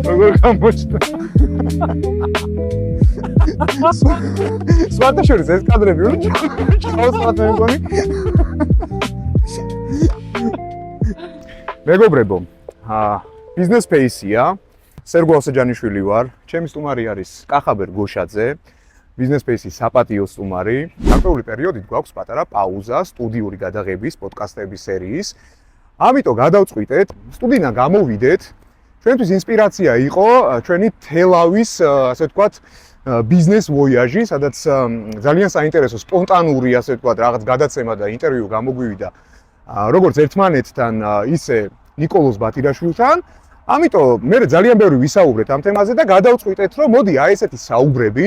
როგორ გამოჩნდა? სვატაშორის ეს კადრები უნდა ჩაოს მეგონი. მეგობრებო, ბიზნეს ფეისია. სერგო ასაჯანიშვილი ვარ. ჩემი სტუმარი არის კახაბერ გოშაძე. ბიზნეს ფეისის საპატიო სტუმარი. გარკვეული პერიოდით გვაქვს პატარა პაუზა სტუდიური გადაღების პოდკასტების სერიის. ამიტომ გადავწყვიტეთ სტუდიიდან გამოვიდეთ. ჩვენთვის ინსპირაცია იყო ჩვენი თელავის, ასე ვთქვათ, ბიზნეს ვოიაჟი, სადაც ძალიან საინტერესო სპონტანური, ასე ვთქვათ, რაღაც გადაცემა და ინტერვიუ გამოგვივიდა როგორც ერთმანეთთან, ისე ნიკოლოზ ბათირაშვილთან. ამიტომ მე ძალიან ბევრი ვისაუბრეთ ამ თემაზე და გადავწყვიტეთ, რომ მოდი აი ესეთი საუბრები,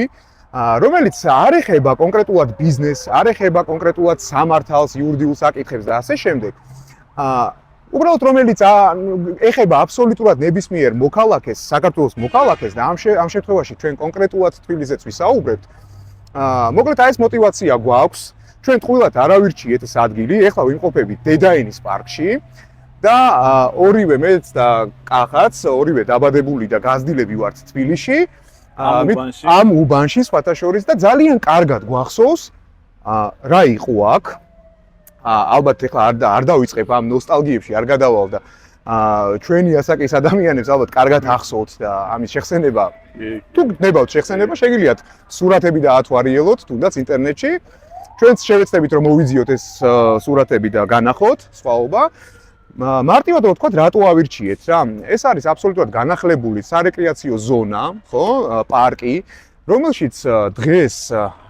რომელიც არ ეხება კონკრეტულად ბიზნესს, არ ეხება კონკრეტულად სამართალს, იურიდიულ საკითხებს და ასე შემდეგ. უბრალოდ რომელიც ეხება აბსოლუტურად ნებისმიერ მოქალაქეს, საქართველოს მოქალაქეს და ამ შემთხვევაში ჩვენ კონკრეტულად თბილისზეც ვისაუბრებთ. მოკლედ აი ეს мотиваცია გვაქვს. ჩვენ ტყუილად არ ავირჩიეთ ეს ადგილი, ეხლა ვიმყოფებით დედაენის პარკში და ორივე მეც და კახაც, ორივე დაბადებული და გაზრდილები ვართ თბილისში. ამ უბანში სხვათა შორის და ძალიან კარგად გვახსოვს რა იყო აქ. ალბათ ეხლა არ დავიწყებ ამ ნოსტალგიებში, არ გადავალ და ჩვენი ასაკის ადამიანებს ალბათ კარგად ახსოვთ და ამის შეხსენება თუ გნებავთ შეხსენება, შეგიძლიათ სურათები დაათვალიეროთ თუნდაც ინტერნეტში. ჩვენც შევეცდებით რომ მოვიძიოთ ეს სურათები და განახოთ სხვაობა. მარტივად ვთქვათ, რატო ავირჩიეთ რა? ეს არის აბსოლუტურად განახლებული სარეკრეაციო ზონა, ხო? პარკი, რომელშიც დღეს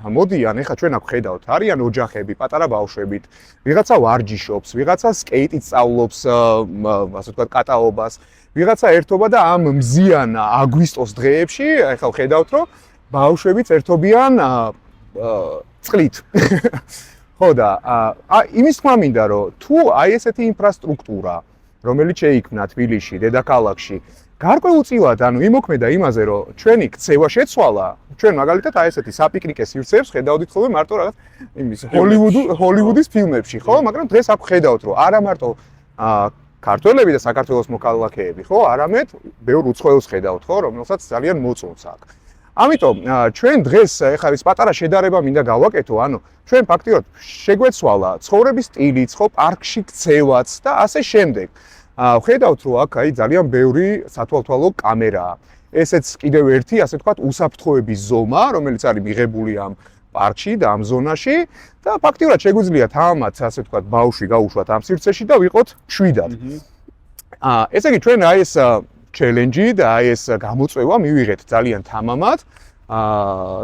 მოდიან, ეხლა ჩვენ აქ ხედავთ, არიან ოჯახები, პატარა ბავშვებით, ვიღაცა ვარჯიშობს, ვიღაცა სკეიტით სწავლობს, ასე ვთქვათ, კატაობას, ვიღაცა ერთობა და ამ მზიან აგვისტოს დღეებში, ეხლა ხედავთ, რომ ბავშვებიც ერთობიან წყლით. ხო და იმის თქმა მინდა, რომ თუ აი ესეთი ინფრასტრუქტურა, რომელიც შეიქმნა თბილისში, დედაქალაქში, გარკვეულწილად იმოქმედა იმაზე, რომ ჩვენი ქცევა შეცვალა, ჩვენ მაგალითად აი ესეთი საპიკნიკე სივრცეებს ხედავდით ხოლმე მარტო რაღაც იმის ჰოლივუდის ფილმებში, ხო? მაგრამ დღეს აქ ხედავთ, რომ არა მარტო ქართველები და საქართველოს მოქალაქეები, ხო? არამედ ბევრ უცხოელს ხედავთ, ხო? რომელსაც ძალიან მოწონს აქ. ამიტომ ჩვენ დღეს ეხლა ის პატარა შედარება მინდა გავაკეთო, ჩვენ ფაქტიურად შეგვეცვალა ცხოვრების სტილიც, ხო, პარკში ქცევაც და ასე შემდეგ. ხედავთ, რომ აქ აი ძალიან ბევრი სათვალთვალო კამერაა. ესეც კიდევ ერთი, ასე ვთქვათ, უსაფრთხოების ზომა, რომელიც არის მიღებული ამ პარკში და ამ ზონაში და ფაქტიურად შეგვიძლია თამამაც, ასე ვთქვათ, ბავშვი გაუშვათ ამ სივრცეში და ვიყოთ მშვიდად. ესე იგი ჩვენ აი ეს ჩელენჯი და აი ეს გამოწვევა მივიღეთ ძალიან თამამად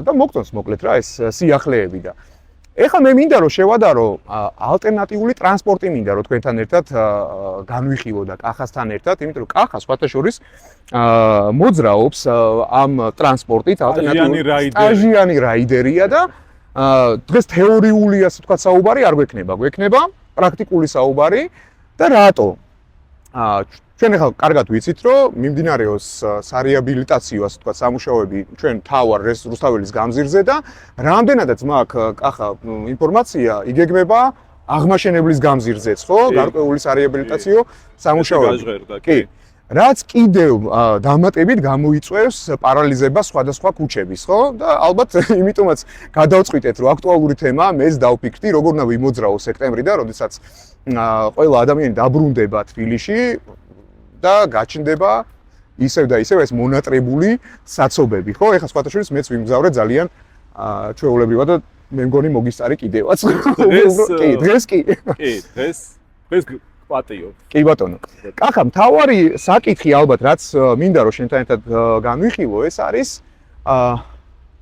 და მოგწონს მოკლედ რა ეს სიახლეები და ეხლა მე მინდა რომ შევადარო ალტერნატიული ტრანსპორტი მინდა რომ თქვენთან ერთად განვიხილო და კახასთან ერთად, იმიტომ რომ კახა სხვათა შორის მოძრაობს ამ ტრანსპორტით სტაჟიანი რაიდერია და დღეს თეორიული ასე ვთქვათ საუბარი არ გვექნება, გვექნება პრაქტიკული საუბარი და რატო? ჩვენ ახლა კარგად ვიცით, რომ მიმდინარეობს სარეაბილიტაციო, ასე ვთქვათ, სამუშაოები ჩვენ თავარ რუსთაველის გამზირზე და რამდენადაც მაქვს კახა ინფორმაცია იგეგმება აღმაშენებლის გამზირზეც, ხო? გარკვეული სარეაბილიტაციო სამუშაოები. კი. რაც კიდევ დამატებით გამოიწვევს პარალიზება სხვადასხვა ქუჩების, ხო? და ალბათ იმიტომაც გადავწყვიტეთ, რომ აქტუალური თემაა, მეც დავფიქრდი, როგორ უნდა ვიმოძრაო სექტემბრიდან, როდესაც ყველა ადამიანი დაბრუნდება თბილისში და გაჩნდება ისევ და ისევ ეს მონატრებული საცობები, ხო? ეხლა სხვათა შორის მეც ვიმგზავრე ძალიან ჩვეულებრივად და მე მგონი მოგისწარი კიდევაც. დღეს კი. დღეს პატიო. კი ბატონო. კახა, მთავარი საკითხი ალბათ რაც მინდა რომ შენთან ერთად განვიხილო, ეს არის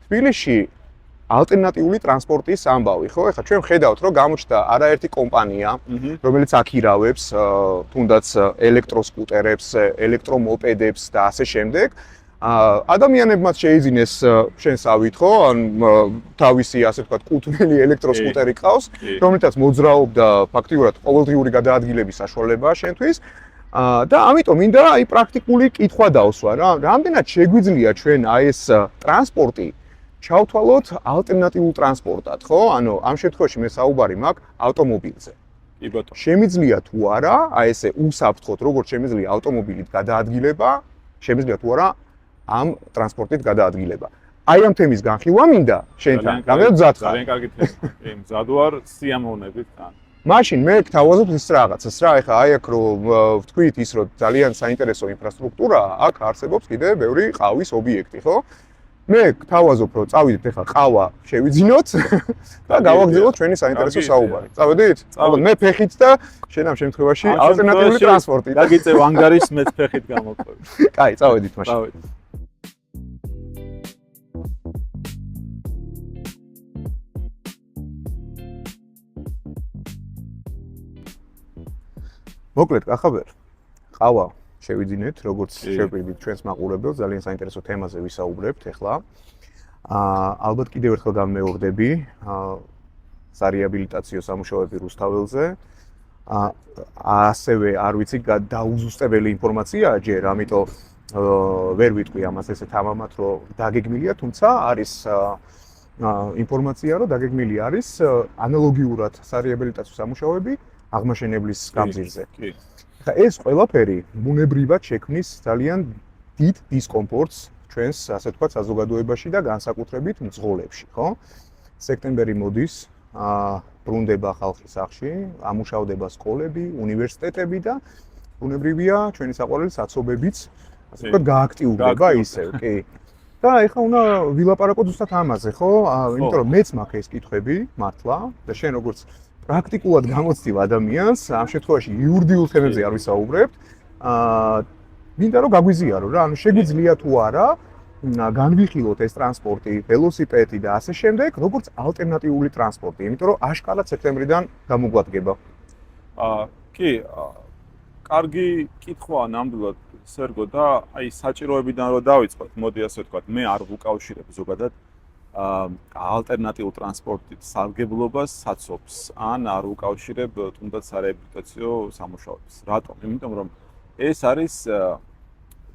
თბილისში ალტერნატიული ტრანსპორტის ამბავი, ხო? ეხლა ჩვენ ხედავთ, რომ გამოჩნდა არაერთი კომპანია, რომელიც აქირავებს თუნდაც ელექტროსკუტერებს, ელექტრომოპედებს და ასე შემდეგ. ადამიანებმაც შეიძინეს შენსავით, ხო? ან თავისი, ასე ვთქვათ, კუთვნილი ელექტროსკუტერი ყავს, რომელთაც მოძრაობდა ფაქტიურად ყოველდღიური გადაადგილების საშუალებაა შენთვის. და ამიტომ მინდა პრაქტიკული კითხვა დავსვა რა. რამდენად შეგვიძლია ჩვენ აი ეს ტრანსპორტი ჩავთვალოთ ალტერნატიულ ტრანსპორტად, ხო? ანუ ამ შემთხვევაში მე საუბარი მაქვს ავტომობილზე. კი ბატონო. შემიძლია თუ არა, აი ესე უსაფრთხოდ, როგორც შემიძლია ავტომობილით გადაადგილება, შემიძლია თუ არა ამ ტრანსპორტით გადაადგილება. აი ამ თემის განხილვა მინდა შენთან. რამდენად მზად ხარ? ძალიან კარგი თემა. მზად ვარ სიამოვნებით თან. მაშინ მე გთავაზობ ის რაღაცას რა, ეხლა აი აქ რომ ვთქვით ის რომ ძალიან საინტერესო ინფრასტრუქტურაა, აქ არსებობს კიდე ბევრი ყავის ობიექტი, ხო? მე გთავაზობ რომ წავიდეთ ეხლა ყავა შევიძინოთ და გავაგზავნოთ ჩვენი საინტერესო საუბარი. წავედით? ალბათ მე ფეხით და შენ ამ შემთხვევაში ალტერნატიული ტრანსპორტით. დაგიწევ ანგარის მეც ფეხით გამოყვები. კაი, წავედით მაშინ. წავედით. მოკლედ, კახაბერ. ყავა შევიძინეთ, როგორც შევპირდით ჩვენს მაყურებელს, ძალიან საინტერესო თემაზე ვისაუბრებთ ახლა. ალბათ კიდევ ერთხელ გამმეორდები, სარეაბილიტაციო სამუშაოები რუსთაველზე. ასევე არ ვიცი, დაუზუსტებელი ინფორმაციაა ჯერ, ამიტომ ვერ ვიტყვი ამას ესე თამამად, რომ დაგეგმილია, თუმცა არის ინფორმაცია, რომ დაგეგმილი არის ანალოგიურად სარეაბილიტაციო სამუშაოები აღმაშენებლის გამზირზე. კი. ხა ეს ყველაფერი ბუნებრივად შექმნის ძალიან დიდ დისკომფორტს ჩვენს, ასე ვთქვათ, საზოგადოებაში და განსაკუთრებით მძღოლებში, ხო? სექტემბერი მოდის, ბრუნდება ხალხი სახლში, ამუშავდება სკოლები, უნივერსიტეტები და ბუნებრივია ჩვენი საყვარელი საცობებიც, ასე ვთქვათ, გააქტიურდება ისევ, კი. და ეხლა უნდა ვილაპარაკოთ ზუსტად ამაზე, ხო? იმიტომ რომ მეც მაქვს ეს კითხვები, მართლა, და შენ როგორც პრაქტიკულად გამოცდილ ადამიანს, ამ შემთხვევაში იურიდიულ თემებზე არ ვისაუბრებთ. მინდა რომ გაგვიზიარო რა, ანუ შეგვიძლია თუ არა განვიხილოთ ეს ტრანსპორტი, ველოსიპედი და ასე შემდეგ, როგორც ალტერნატიული ტრანსპორტი, იმიტომ რომ აშკარად სექტემბრიდან გამოგვადგება. კი, კარგი კითხვაა ნამდვილად სერგო და აი საჭიროებიდან რომ დავიწყოთ, მოდი ასე ვთქვათ, მე არ ვუკავშირებ ზოგადად ალტერნატიულ ტრანსპორტით სარგებლობას საცობს ან არ უკავშირებ თუნდაც სარეაბილიტაციო სამუშაოებს. რატომ? იმიტომ რომ ეს არის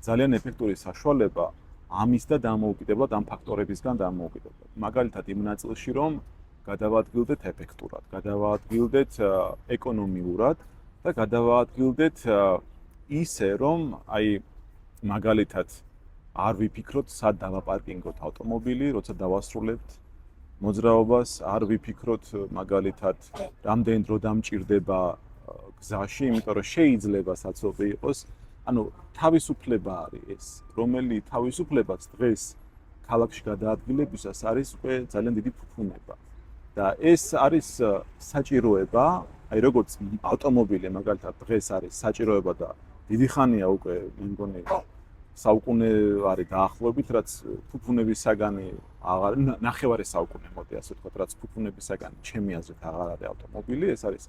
ძალიან ეფექტური საშუალება ამის და დამოუკიდებლად ამ ფაქტორებისგან დამოუკიდებლად. მაგალითად იმ ნაწილში რომ გადავადგილდეთ ეფექტურად, გადავადგილდეთ ეკონომიურად და გადავადგილდეთ ისე რომ აი მაგალითად არ ვიფიქროთ სად დავაპარკინგოთ ავტომობილი, როცა დავასრულებთ მოძრაობას, არ ვიფიქროთ მაგალითად რამდენ დრო დამჭირდება გზაში, იმიტომ რომ შეიძლება საცობი იყოს. ანუ თავისუფლება არის ეს, რომელი თავისუფლებაც დღეს ქალაქში გადაადგილებისას არის უკვე ძალიან დიდი ფუფუნება. და ეს არის საჭიროება, აი როგორც ავტომობილი მაგალითად დღეს არის საჭიროება და დიდი ხანია უკვე მე მგონი საუკუნე არის დაახლოებით, რაც ფუფუნების საგანი აღარ ნახევარი საუკუნე მოდი ასე ვთქვათ, რაც ფუფუნების საგანი ჩემი აზრით აღარ არის ავტომობილი, ეს არის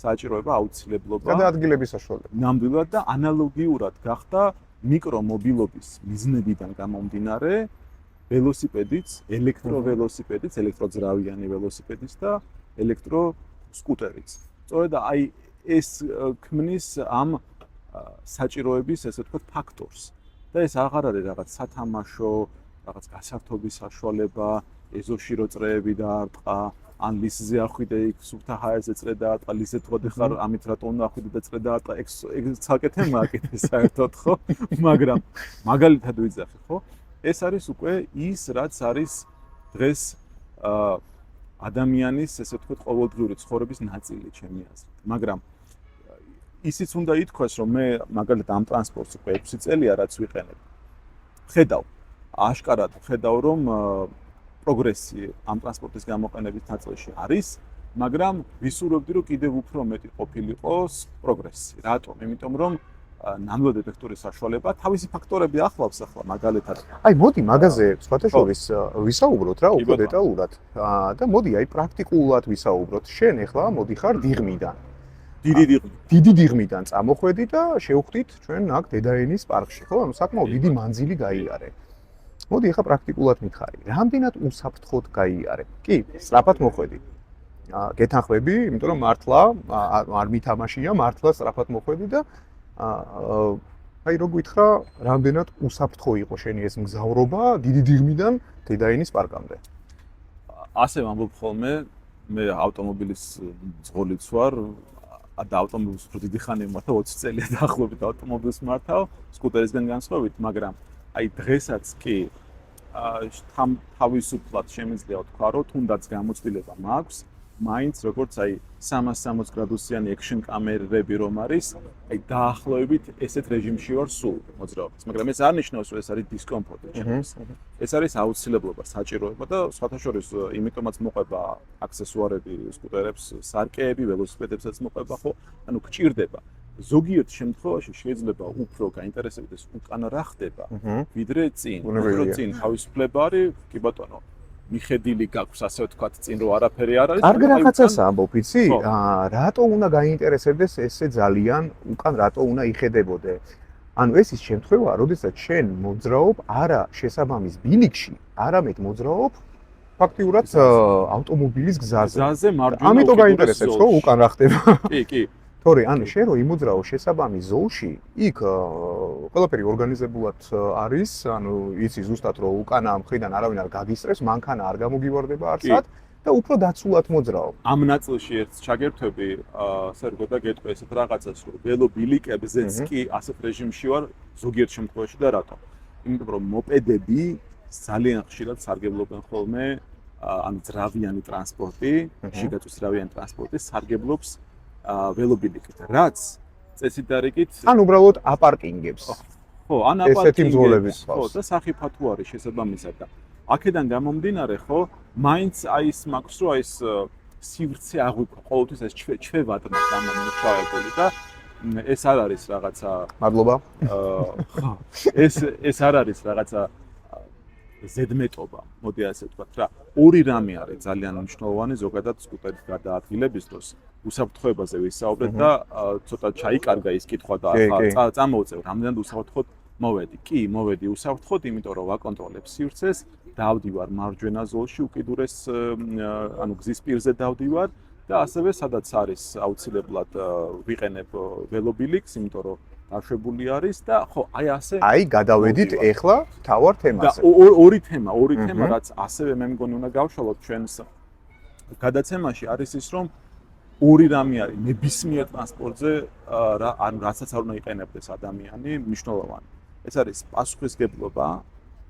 საჭიროება, აუცილებლობა. გადაადგილების საშუალება. ნამდვილად და ანალოგიურად გახდა მიკრომობილობის მიზნებიდან გამომდინარე ველოსიპედიც, ელექტროველოსიპედიც, ელექტროძრავიანი ველოსიპედიც და ელექტროსკუტერიც. სწორედ აი ეს ქმნის ამ საჭიროების, ესე ვთქვათ, ფაქტორს. და ეს აღარ არის რაღაც სათამაშო, რაღაც გასართობის საშუალება, ეზოში რო წრეები დაარტყა, ან ლისზე ახვიდე იქ სუფთა ჰაერზე წრე დაარტყა, ლისზე თუ ხარ ამით რატომ უნდა ახვიდე და წრე დაარტყა, ეგ ცალკე თემაა კიდე საერთოდ, ხო? მაგრამ მაგალითად ვიძახი, ხო? ეს არის უკვე ის, რაც არის დღეს ადამიანის, ესე ვთქვათ, ყოველდღიური ცხოვრების ნაწილი, ჩემი აზრით. მაგრამ ისიც უნდა ითქვას, რომ მე მაგალითად ამ ტრანსპორტს უკვე 6 წელია რაც ვიყენებ. ხედავ, აშკარად ხედავ, რომ პროგრესი ამ ტრანსპორტის გამოყენების ნაწილში არის, მაგრამ ვისურვებდი, რომ კიდევ უფრო მეტი ყოფილიყოს პროგრესი. რატომ? იმიტომ რომ ნამდვილად ეფექტური საშუალება, თავისი ფაქტორები ახლავს ახლა მაგალითად. აი, მოდი მაგაზე სხვათა შორის ვისაუბროთ რა, უფრო დეტალურად. და მოდი აი პრაქტიკულად ვისაუბროთ. შენ ახლა მოდიხარ დიღმიდან. დიდი დიღმიდან წამოხვედი და შევხვდით ჩვენ აქ დედაენის პარკში, ხო? ანუ საკმაოდ დიდი მანძილი გაიარე. მოდი ახლა პრაქტიკულად მითხარი. რამდენად უსაფრთხოდ გაიარე? კი, სწრაფად მოხვედი. გეთანხმები, იმიტომ რომ მართლა არ მითამაშია, მართლა სწრაფად მოხვედი და აი რო გითხრა, რამდენად უსაფრთხო იყო შენი ეს მგზავრობა დიდი დიღმიდან დედაენის პარკამდე. ასე ვამბობ ხოლმე, მე ავტომობილის მძღოლიც ვარ და ავტომობილს უფრო დიდი ხანი მართავ 20 წელია დაახლოებით ავტომობილს მართავ სკუტერისგან განსხვავებით, მაგრამ აი დღესაც კი თავისუფლად შემიძლია ვთქვა, რომ თუნდაც გამოცდილება მაქვს, მაინც როგორც აი 360 გრადუსიანი action კამერები რომ არის, აი დაახლოებით ესეთ რეჟიმში ვარ სულ მოძრაობის, მაგრამ ეს არ ნიშნავს, რომ ეს არის დისკომფორტი ჩემთვის. ეს არის აუცილებლობა, საჭიროება და სხვათა შორის იმიტომაც მოყვება აქსესუარები სკუტერებს, სარკეები, ველოსიპედებსაც მოყვება, ხო? ანუ გჭირდება. ზოგიერთ შემთხვევაში შეიძლება უფრო გაინტერესებდეს უკან რა ხდება, ვიდრე წინ. უფრო წინ თავისუფლება არის, კი ბატონო. მიხედილი გაქვს ასე ვთქვათ წინ რომ არაფერი არ არის. კარგი რაღაცას ამბობ, იცი? რატო უნდა გაინტერესებდეს ესე ძალიან უკან რატო უნდა იხედებოდე? ანუ ეს ის შემთხვევა, როდესაც შენ მოძრაობ არა შესაბამის ბილიკში, არამედ მოძრაობ ფაქტიურად ავტომობილის გზაზე. გზაზე მარჯვენა. ამიტომ გაინტერესებს ხო უკან რა ხდება? კი. თორე ანუ შენ რო იმოძრაო შესაბამის ზოლში, იქ ყველაფერი ორგანიზებულად არის, ანუ იცი ზუსტად რომ უკანა მხრიდან არავინ არ გაგისწრებს, მანქანა არ გამოგივარდება არსად და უფრო დაცულად მოძრაობ. ამ ნაწილში ერთ ჩაგერთვები, სერგო და გეტყვი ესეთ რაღაცას, რომ ველობილიკებზეც კი ასეთ რეჟიმში ვარ ზოგიერთ შემთხვევაში და რატო? იმიტომ რომ მოპედები ძალიან ხშირად სარგებლობენ ხოლმე, ანუ ძრავიანი ტრანსპორტი, შიგაწვის ძრავიანი ტრანსპორტი სარგებლობს ველობილიკით, რაც წესით და რიგით ან უბრალოდ აპარკინგებს. ხო, ან აპარკინგებს, ხო, და სახიფათო არის შესაბამისად და აქედან გამომდინარე, ხო, მაინც აი ეს მაქვს, რომ აი ეს სივრცე აღვიქვა, ყოველთვის ეს ჩვევადმა გამომუშავებული და ეს არ არის რაღაცა მადლობა. ხო, ეს არ არის რაღაცა ზედმეტობა, მოდი ასე ვთქვათ რა. ორი რამე არის ძალიან მნიშვნელოვანი ზოგადად სკუტერის გადაადგილების დროს. უსაფრთხოებაზე ვისაუბრეთ და ცოტა ჩაიკარგა ის კითხვა და ახლა წამოვწევ, რამდენად უსაფრთხოდ მოვედი. კი, მოვედი უსაფრთხოდ, იმიტომ რომ ვაკონტროლებ სივრცეს, დავდივარ მარჯვენა ზოლში, უკიდურეს ანუ გზის პირზე დავდივარ და ასევე სადაც არის აუცილებლად ვიყენებ ველობილიკს, იმიტომ რომ დაშვებული არის და ხო, აი ასე. აი, გადავედით ეხლა თავარ თემაზე. და ორი თემა, რაც ასევე მე მგონი უნდა გავშალოთ ჩვენს გადაცემაში არის ის, რომ ორი რამე არის ნებისმიერ ტრანსპორტზე, ანუ რასაც არ უნდა იყენებდეს ადამიანი, მნიშვნელოვანი. ეს არის პასუხისგებლობა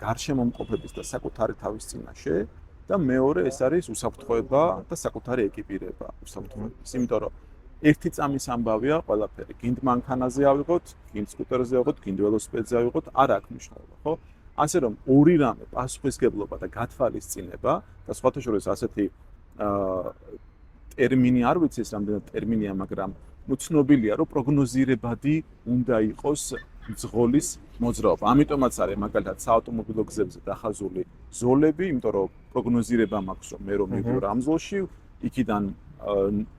გარშემომყოფების და საკუთარი თავის წინაშე და მეორე ეს არის უსაფრთხოება და საკუთარი ეკიპირება უსაფრთხოების. იმიტომ რომ ერთი წამის ამბავია ყველაფერი. გინდ მანქანაზე ავიღოთ, გინდ სკუტერზე ავიღოთ, გინდ ველოსიპედზე ავიღოთ, არ აქვს მნიშვნელობა, ხო? ასე რომ ორი რამე, პასუხისგებლობა და გათვალისწინება და სხვათა შორის ასეთი ტერმინი არ ვიცი ეს რამდენად ტერმინია, მაგრამ ცნობილია, რომ პროგნოზირებადი უნდა იყოს მძღოლის მოძრაობა. ამიტომაც არის მაგალითად საავტომობილო გზებზე დახაზული ზოლები, იმიტომ რომ პროგნოზირება მაქვს, რომ მე რომ მივდივარ ამ ზოლში, იქიდან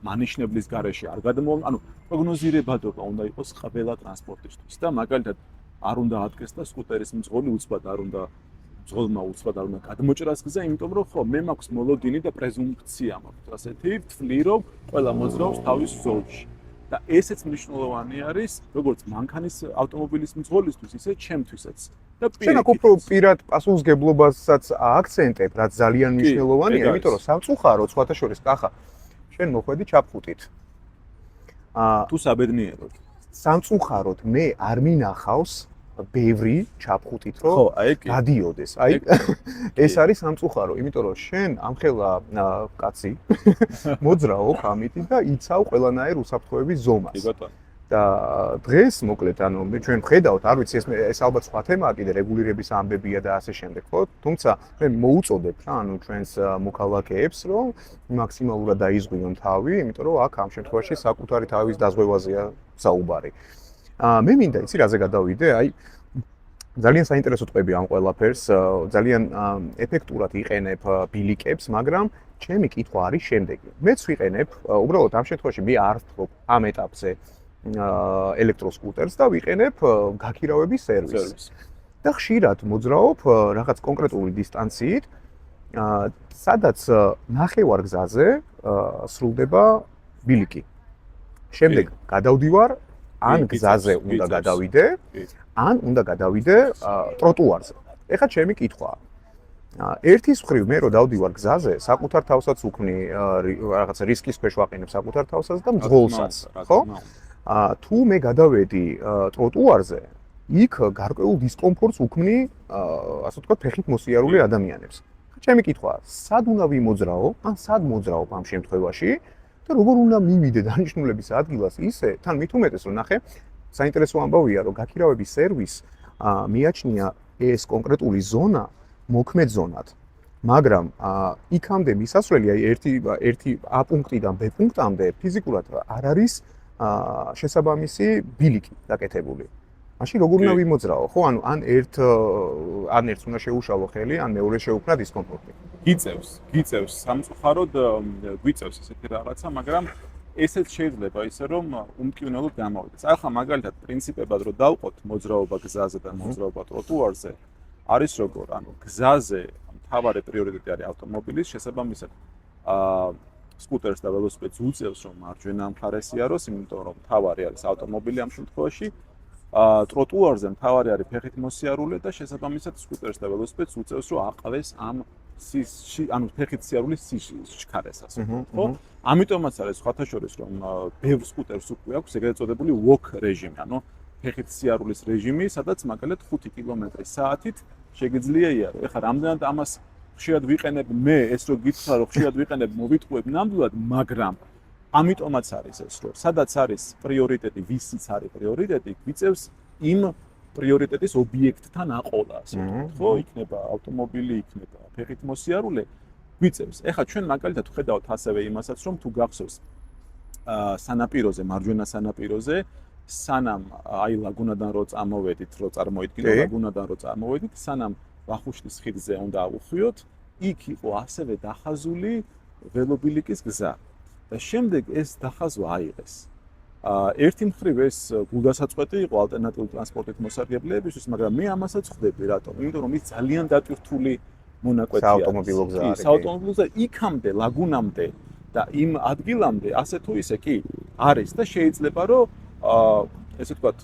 მანიშნებლის გარეშე არ გადმოვალ, ანუ პროგნოზირებადობა უნდა იყოს ყველა ტრანსპორტისთვის და მაგალითად არ უნდა ადგეს და სკუტერის მძღოლი უცბად არ უნდა მძღოლმა უცბად არ უნდა გადმოჭრას გზა, იმიტომ რომ ხო, მე მაქვს მოლოდინი და პრეზუმფცია მაქვს ასეთი, ვთვლი რომ ყველა მოძრაობს თავის ზოლში. და ესეც მნიშვნელოვანი არის, როგორც მანქანის ავტომობილის მძღოლისთვის, ისე ჩემთვისაც. და შენ აქ უფრო პირად პასუხისგებლობასაც ააქცენტებ, რაც ძალიან მნიშვნელოვანია, იმიტომ რომ სამწუხაროდ სხვათა შორის კახა შენ მოხვედი ჩაფხუტით. თუ საბედნიეროდ. სამწუხაროდ მე არ მინახავს ბევრი ჩაფხუტით რომ გადიოდეს. აი ეს არის სამწუხარო, იმიტომ რომ შენ ამხელა კაცი მოძრაობ ამით და იცავ ყველანაირ უსაფრთხოების ზომას. კი ბატონო. და დღეს მოკლედ ანუ მე ჩვენ ვხედავთ, არ ვიცი ეს ალბათ სხვა თემაა კიდე რეგულირების ამბებია და ასე შემდეგ, ხო? თუმცა მე მოუწოდებ რა, ანუ ჩვენს მოქალაქეებს, რომ მაქსიმალურად დაიზღვიონ თავი, იმიტომ რომ აქ ამ შემთხვევაში საკუთარი თავის დაზღვევაზეა საუბარი. მე მინდა იცი რაზე გადავიდე, აი ძალიან საინტერესო ტყვები ამ ყველაფერს, ძალიან ეფექტურად იყენებ ბილიკებს, მაგრამ ჩემი კითხვა არის შემდეგი. მეც ვიყენებ, უბრალოდ ამ შემთხვევაში მე არ ვფიქრობ ამ ეტაპზე ელექტროსკუტერს და ვიყენებ გაქირავების სერვისს. და ხშირად მოძრაობ რაღაც კონკრეტული დისტანციით, სადაც ნახევარგზაზე სრულდება ბილიკი. შემდეგ გადავდივარ ან გზაზე უნდა გადავიდე, ან უნდა გადავიდე ტროტუარზე. ეხლა ჩემი კითხვაა. ერთის მხრივ მე რო დავდივარ გზაზე, საკუთარ თავსაც უქმნი რაღაც რისკის ქვეშ ვაყენებ საკუთარ თავსაც და მძღოლსაც, ხო? თუ მე გადავედი ტროტუარზე, იქ გარკვეულ დისკომფორტს უქმნი, ასე ვთქვათ, ფეხით მოსიარული ადამიანებს. ჩემი კითხვაა, სად უნდა ვიმოძრაო, ან სად მოძრაობ ამ შემთხვევაში და როგორ უნდა მივიდე დანიშნულების ადგილას ისე, თან მით უმეტეს რომ ნახე, საინტერესო ამბავია, რომ გაქირავების სერვისს მიაჩნია ეს კონკრეტული ზონა მოქმედ ზონად. მაგრამ იქამდე მისასვლელი აი ერთი A პუნქტიდან B პუნქტამდე ფიზიკურად არ არის შესაბამისი ბილიკი დაკეთებული. მაშინ როგორ უნდა ვიმოძრაო, ხო? ანუ ან ერთს უნდა შეუშალო ხელი, ან მეორეს შეუქმნა დისკომფორტი. გიწევს სამწუხაროდ გვიწევს ესეთი რაღაცა, მაგრამ ესეც შეიძლება ისე რომ უმკივნელოდ გამოვიდეს. ახლა მაგალითად პრინციპებად რო დავყოთ მოძრაობა გზაზე და მოძრაობა ტროტუარზე, არის როგორ, ანუ გზაზე მთავარი პრიორიტეტი არის ავტომობილის, შესაბამისად სკუტერს და ველოსიპედს უწევს რომ მარჯვენა მხარეს იაროს, იმიტომ რომ მთავარი არის ავტომობილი ამ შემთხვევაში. ტროტუარზე მთავარი არის ფეხით მოსიარულე და შესაბამისად სკუტერს და ველოსიპედს უწევს რომ აყლეს ამ ანუ ფეხით სიარულის სიჩქარეს ასე ვთქვათ, ხო? ამიტომაც არის სხვათა შორის რომ ბევრ სკუტერს უკვე აქვს ეგრეთ წოდებული walk რეჟიმი, ანუ ფეხით სიარულის რეჟიმი, სადაც მაგალითად 5 კმ/სთ შეგიძლია იარო. ეხლა რამდენად ამას ხშირად ვიყენებ მე, ეს რო გითხრა რომ ხშირად ვიყენებ, მოვიტყუებ ნამდვილად, მაგრამ ამიტომაც არის ეს, რომ სადაც არის პრიორიტეტი, ვისიც არის პრიორიტეტი, გვიწევს იმ პრიორიტეტის ობიექტთან აყოლა, ასე ვთქვათ, ხო? იქნება ავტომობილი, იქნება ფეხით მოსიარულე, გვიწევს. ეხლა ჩვენ მაგალითად ვხედავთ ასევე იმასაც, რომ თუ გახსოვს სანაპიროზე, მარჯვენა სანაპიროზე, სანამ აი ლაგუნადან რო წამოვედით, რო წარმოიდგინო ლაგუნადან რო წამოვედით, სანამ ვახუშტის ხიდზე უნდა ავუხვიოთ, იქ იყო ასევე დახაზული ველობილიკის გზა. და შემდეგ ეს დახაზვა აიღეს. ერთი მხრივ ეს გულდასაწყვეტი იყო ალტერნატიული ტრანსპორტით მოსარგებლეებისთვის, მაგრამ მე ამასაც ხვდები, რატომ? იმიტომ რომ ის ძალიან დატვირთული მონაკვეთი არის. საავტომობილო გზა არის. საავტომობილო გზა იქამდე, ლაგუნამდე და იმ ადგილამდე, ასე თუ ისე კი არის და შეიძლება რომ ესე ვთქვათ,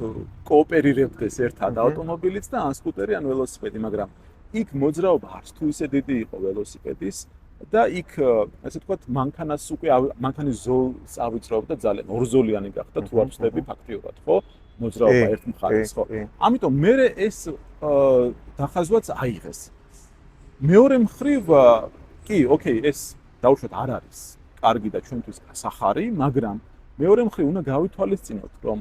კოოპერირებდეს ერთად ავტომობილიც და ან სკუტერი, ან ველოსიპედი, მაგრამ იქ მოძრაობა არც თუ ისე დიდი იყო ველოსიპედის და იქ ესე ვთქვათ, მანქანის ზოლს ავიწროვდა ძალიან ორზოლიანი გახდა თუ არ ვწდები ფაქტიურად, ხო? მოძრაობა ერთ მხარეს, ხო? ამიტომ მე ეს დახაზვაც აიღეს. მეორე მხრივ კი, ოკეი, ეს დაუშვათ არ არის კარგი და ჩვენთვის გასახარი, მაგრამ მეორე მხრივ უნდა გავითვალისწინოთ, რომ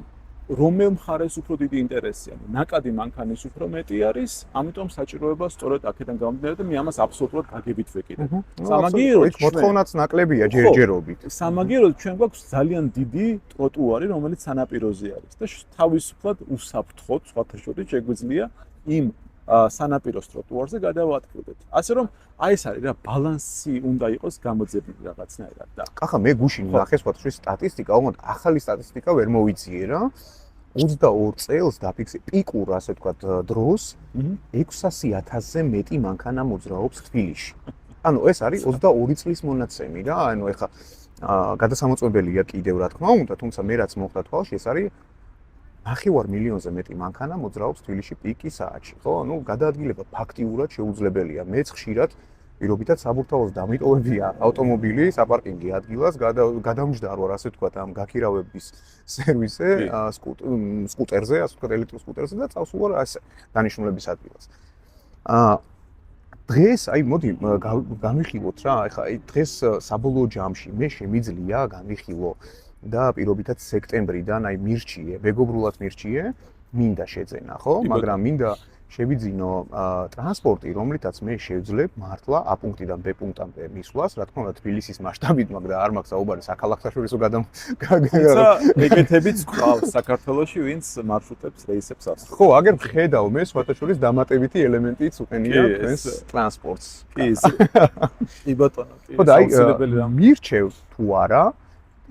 რომელ მხარეს უფრო დიდი ინტერესია, ნაკადი მანქანის უფრო მეტი არის, ამიტომ საჭიროება სწორედ აქედან გამომდინარე და მე ამას აბსოლუტურად გაგებით ვეკიდებ. სამაგიეროდ მოთხოვნაც ნაკლებია ჯერჯერობით. სამაგიეროდ ჩვენ გვაქვს ძალიან დიდი ტროტუარი, რომელიც სანაპიროზე არის და თავისუფლად უსაფრთხოდ, სხვათა შორის შეგვიძლია იმ სანაპიროს ტროტუარზე გადავადგილდეთ. ასე რომ აი ეს არის რა ბალანსი უნდა იყოს გამოძებნილი რაღაცნაირად და. ახლა მე გუშინ ნახე სხვათა შორის სტატისტიკა, უბრალოდ ახალი სტატისტიკა ვერ მოვიძიე რა. 22 წელს დაფიქსე პიკურ, ასე ვთქვათ, დროს 600,000-ზე მეტი მანქანა მოძრაობს თბილისში. ანუ ეს არის 22 წლის მონაცემი რა. ანუ ეხლა გადასამოწმებელია კიდევ რა თქმა უნდა, თუმცა მე რაც მოხდა თვალში, ეს არის 9 მილიონზე მეტი მანქანა მოძრაობს თბილისში პიკის საათში, ხო? ანუ გადაადგილება ფაქტიურად შეუძლებელია. მეც ხშირად პირობითად საბურთალოს დამიტოვებია ავტომობილი საპარკინგი ადგილას, გადამჯდარ ვარ, ასე ვთქვათ, ამ გაქირავების სერვისზე, სკუტერზე, ასე ვთქვათ, ელექტროსკუტერზე და წავსულ ვარ ასე დანიშნულების ადგილას. დღეს, აი, მოდი განვიხილოთ რა, ეხლა აი დღეს საბოლოო ჯამში მე შემიძლია განვიხილო და პირობითად სექტემბრიდან აი მირჩიე, მეგობრულად მირჩიე, მინდა შეძენა, ხო? მაგრამ მინდა შევიძინო ტრანსპორტი, რომლითაც მე შევძლებ მართლა A პუნქტიდან B პუნქტამდე მისვლას, რა თქმა უნდა, თბილისის მასშტაბით, მაგრამ არ მაქვს საუბარი საქალაქსაშორისო ეგეთებიც ყავს საქართველოში, ვინც მარშრუტებს, რეისებს ასწავლის. ხო, აგერ ვხედავ მე სხვათა შორის დამატებითი ელემენტიც უყენია თქვენს ტრანსპორტს. კი ბატონო, კი. ხო და აი მირჩევ თუ არა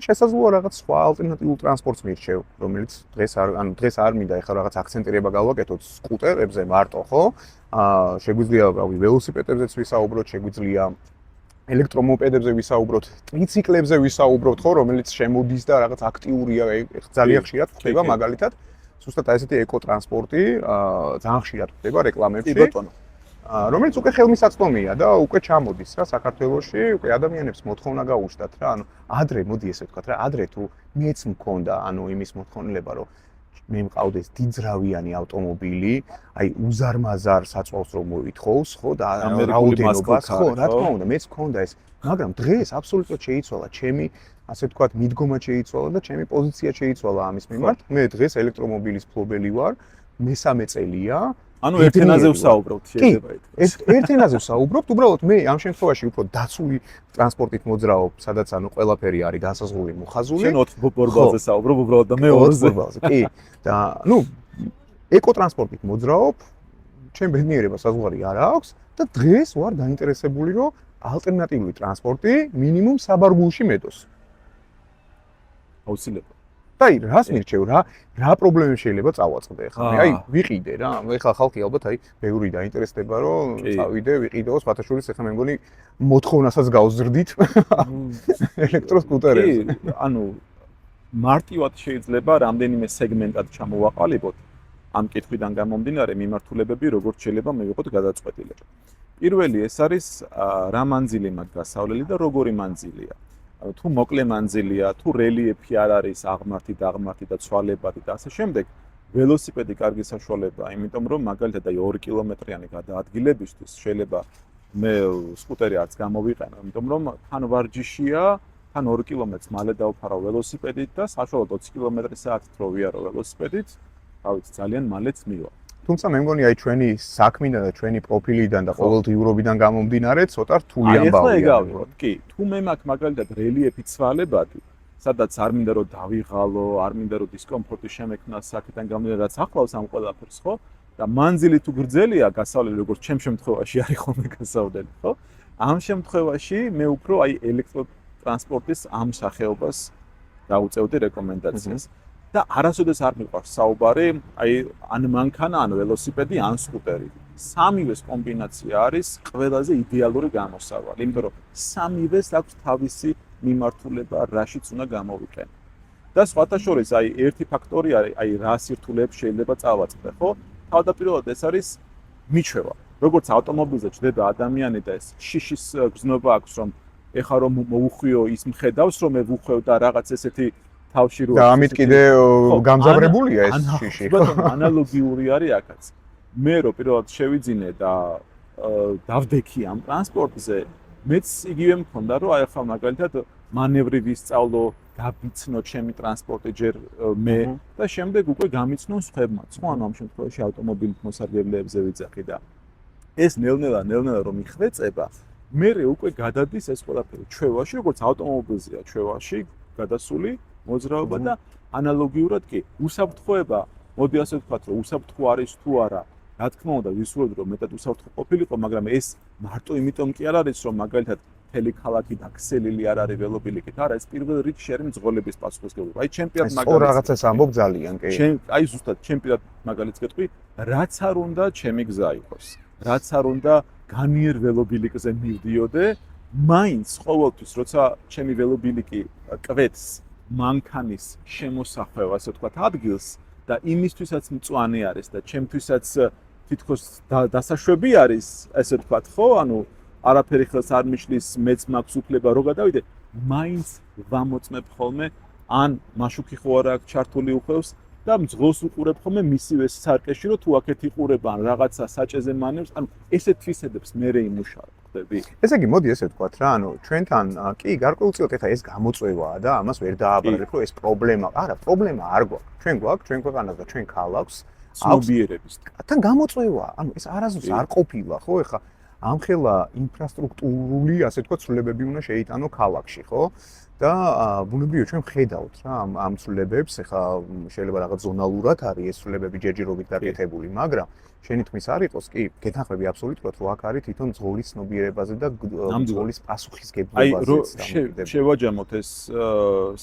შესაძლოა რაღაც სხვა ალტერნატიულ ტრანსპორტს მირჩევ, რომელიც დღეს არ მინდა ეხლა რაღაც აქცენტირება გავაკეთოთ სკუტერებზე მარტო, ხო? შეგვიძლია რავი ველოსიპედებზეც ვისაუბროთ, შეგვიძლია ელექტრომოპედებზე ვისაუბროთ, ტრიციკლებზე ვისაუბროთ, ხო, რომელიც შემოდის და რაღაც აქტიურია, ძალიან ხშირად ხდება მაგალითად. ზუსტად ესეთი ეკოტრანსპორტი ძალიან ხშირად ხდება რეკლამებში. კი ბატონო. რომელიც უკვე ხელმისაწვდომია და უკვე ჩამოდის რა საქართველოში, უკვე ადამიანებს მოთხოვნა გაუჩნდათ რა, ანუ ადრე მოდი ესე ვთქვათ რა, ადრე თუ მეც მქონდა, ანუ იმის მოთხოვნილება, რომ მე მყავდეს დიდძრავიანი ავტომობილი, აი უზარმაზარ საწვავს რომ მოითხოვს, ხო და რაოდენობას, ხო, რა თქმა უნდა, მეც მქონდა ეს, მაგრამ დღეს აბსოლუტურად შეიცვალა ჩემი, ასე ვთქვათ, მიდგომა შეიცვალა და ჩემი პოზიცია შეიცვალა ამის მიმართ. მე დღეს ელექტრომობილის მფლობელი ვარ, მესამე წელია. ანუ ერთ ენაზე ვსაუბრობთ, შეიძლება ითქვას. ერთ ენაზე ვსაუბრობთ, უბრალოდ მე ამ შემთხვევაში უფრო დაცული ტრანსპორტით მოძრაობ, სადაც ანუ ყველაფერი არის განსაზღვრული, მოხაზული. შენ 4 ბორბალზე საუბრობ უბრალოდ და მე 2-ზე. კი. და ნუ ეკოტრანსპორტით მოძრაობ, ჩემ ბედნიერება საზღვარი არ აქვს და დღეს ვარ დაინტერესებული, რომ ალტერნატიული ტრანსპორტი მინიმუმ საბარგულში მედოს. აუცილებლად. და აი რას მირჩევ რა პრობლემები შეიძლება წავაწყდე ხა აი ვიყიდე რა ეხლა ხალხი ალბათ აი ბევრი დაინტერესდება რომ წავიდე ვიყიდეო სხვათაშორის ეხლა მე მგონი მოთხოვნასაც გავზრდით ელექტროსკუტერებზე კი ანუ მარტივად შეიძლება რამდენიმე სეგმენტად ჩამოვაყალიბოთ ამ კითხვიდან გამომდინარე მიმართულებები როგორც შეიძლება მივიღოთ გადაწყვეტილება. პირველი ეს არის რა მანძილი მაქვს გასავლელი და როგორი მანძილია. თუ მოკლე მანძილია, თუ რელიეფი არ არის აღმართი და ცვალებადი და ასე შემდეგ, ველოსიპედი კარგი საშუალებაა, იმიტომ რომ მაგალითად აი 2 კილომეტრიანი გადაადგილებისთვის შეიძლება მე სკუტერი არც გამოვიყენო, იმიტომ რომ თან ვარჯიშია, თან 2 კილომეტრს მალე დავფარავ ველოსიპედით და საშუალოდ 20 კილომეტრი/საათით რო ვიარო ველოსიპედით, თავით ძალიან მალეც მივა. თუმცა მე მგონი აი ჩვენი საქმიდან და ჩვენი პროფილიდან და ყოველდღიურობიდან გამომდინარე ცოტა რთული ამბავია. ახლა ეგავიღოთ, კი, თუ მე მაქვს მაგალითად რელიეფი ცვალებადი, სადაც არ მინდა რომ დავიღალო, არ მინდა რომ დისკომფორტი შემექმნას აქედან გამომდინარე, რაც ახლავს ამ ყველაფერს, ხო? და მანძილი თუ გრძელია გასავლელი, როგორც ჩემ შემთხვევაში არის ხოლმე გასავლელი, ხო? ამ შემთხვევაში მე უფრო აი ელექტროტრანსპორტის ამ სახეობას დავუწევდი რეკომენდაციას. და არასოდეს არ მიყვარს საუბარი, აი ან მანქანა, ან ველოსიპედი, ან სკუტერი. სამივეს კომბინაცია არის ყველაზე იდეალური გამოსავალი, იმიტომ რომ სამივეს აქვს თავისი მიმართულება, რაშიც უნდა გამოვიყენო. და სხვათა შორის აი ერთი ფაქტორი არის, აი რა სირთულეებს შეიძლება წავაწყდე, ხო? თავდაპირველად ეს არის მიჩვევა. როგორც ავტომობილზე ჩდება ადამიანი და ეს შიშის გზნობა აქვს, რომ ეხა რომ მოუხვიო ის მხედავს, რომ მე ვუხვევ და რაღაც ესეთი თავში რო და ამით კიდე გამძაბრებულია ეს შიში. ბატონო, ანალოგიური არის აქაც. მე რო პირველად შევიძინე და დავდექი ამ ტრანსპორტზე, მეც იგივე მქონდა, რომ აი ახლა მაგალითად მანევრი ვისწავლო, გავიცნო ჩემი ტრანსპორტი ჯერ მე და შემდეგ უკვე გამიცნო სხვებმაც. ხო, ანუ ამ შემთხვევაში ავტომობილით მოსარგებლეებზე ვიძახი და ეს ნელ-ნელა რომ იხვეწება, მე უკვე გადადის ეს ყველაფერი ჩვევაში, როგორც ავტომობილზეა ჩვევაში გადასული მოძრაობა და ანალოგიურად კი უსაფრთხოება, მოდი ასე ვთქვათ, რომ უსაფრთხო არის თუ არა, რა თქმა უნდა, ვისურვებთ, რომ მეტად უსაფრთხო ყოფილიყო, მაგრამ ეს მარტო იმიტომ კი არ არის, რომ მაგალითად მთელი ქალაქი დაქცელილი არ არის ველობილიკით, არა, ეს პირველ რიგში არის მძღოლების პასუხისმგებლობა. აი ჩემპიონატ მაგალითად. ეს რაღაცას ამბობ ძალიან, კი. აი ზუსტად ჩემპიონატ მაგალითს გეტყვი, რაც არ უნდა ჩემი გზა იყოს. რაც არ უნდა განიერ ველობილიკზე მივდიოდე, მაინც ყოველთვის როცა ჩემი ველობილიკი კვეთს მანქანის შემოსახვევ, ასე ვთქვათ, ადგილს და იმისთვისაც მწვანე არის და ჩემთვისაც თითქოს დასაშვები არის, ასე ვთქვათ, ხო? ანუ არაფერი ხელს არ მიშლის, მეც მაქვს უფლება რო გადავიდე, მაინც ვამოწმებ ხოლმე, ან მაშუქი ხო არა აქვს ჩართული უხევს და მძღოლს უყურებ ხოლმე მისივე სარკეში, რომ თუ აქეთ იყურება ან რაღაცა საჭეზე მანევს, ანუ ესეთ თვისებებს მე იმუშავებ. ესე იგი, მოდი ესე ვთქვათ რა, ანუ ჩვენთან კი გარკვეულწილად ეხა ეს გამოწვევაა და ამას ვერ დააბრალებ, რომ ეს პრობლემა, არა, პრობლემა არ გვაქვს. ჩვენ გვაქვს, ჩვენ ქვეყანას და ჩვენ ქალაქს ცნობიერების. თან გამოწვევაა, ანუ ეს არასდროს არ ყოფილა, ხო, ეხა ამხელა ინფრასტრუქტურული, ასე ვთქვათ, ცვლილებები უნდა შეიტანო ქალაქში, ხო? და ბუნებრივია ჩვენ ხედავთ რა ამ ცვლილებებს, ეხა შეიძლება რაღაც ზონალურად არის ეს ცვლილებები ჯერჯერობით დაკეთებული, მაგრამ შენი თქმის არ იყოს, კი, გეთანხმები აბსოლუტურად, რომ აქ არის თვითონ მძღოლის ცნობიერებაზე და მძღოლის პასუხისგებლობაზე. შევაჯამოთ ეს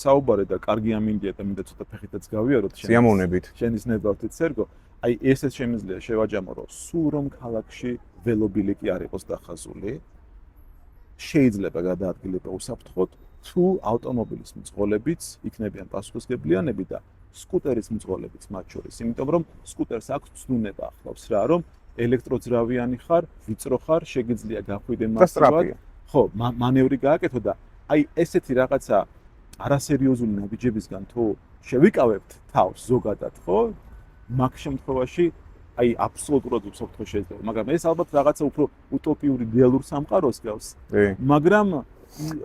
საუბარი და კარგი ამინდია და მინდა ცოტა ფეხითაც გავიაროთ სიამოვნებით. შენის ნებართით სერგო. აი ესეც შემიძლია შევაჯამო, რომ სულ რომ ქალაქში ველობილიკი არ იყოს დახაზული, შეიძლება გადაადგილება უსაფრთხოდ, თუ ავტომობილის მძღოლებიც იქნებიან პასუხისგებლიანები და სკუტერის მძღოლებიც მათ შორის, იმიტომ რომ სკუტერს აქვს ცნუნება ახლავს რა, რომ ელექტროძრავიანი ხარ, ვიწრო ხარ, შეგიძლია გახვიდე მასივად. ხო, მანევრი გააკეთო და აი ესეთი რაღაცა არასერიოზული ნაბიჯებისგან თუ შევიკავებთ თავს ზოგადად, ხო? მაგ შემთხვევაში აი აბსოლუტურად უსაფრთხო შეიძლება, მაგრამ ეს ალბათ რაღაცა უფრო უტოპიური რეალურ სამყაროს გავს. მაგრამ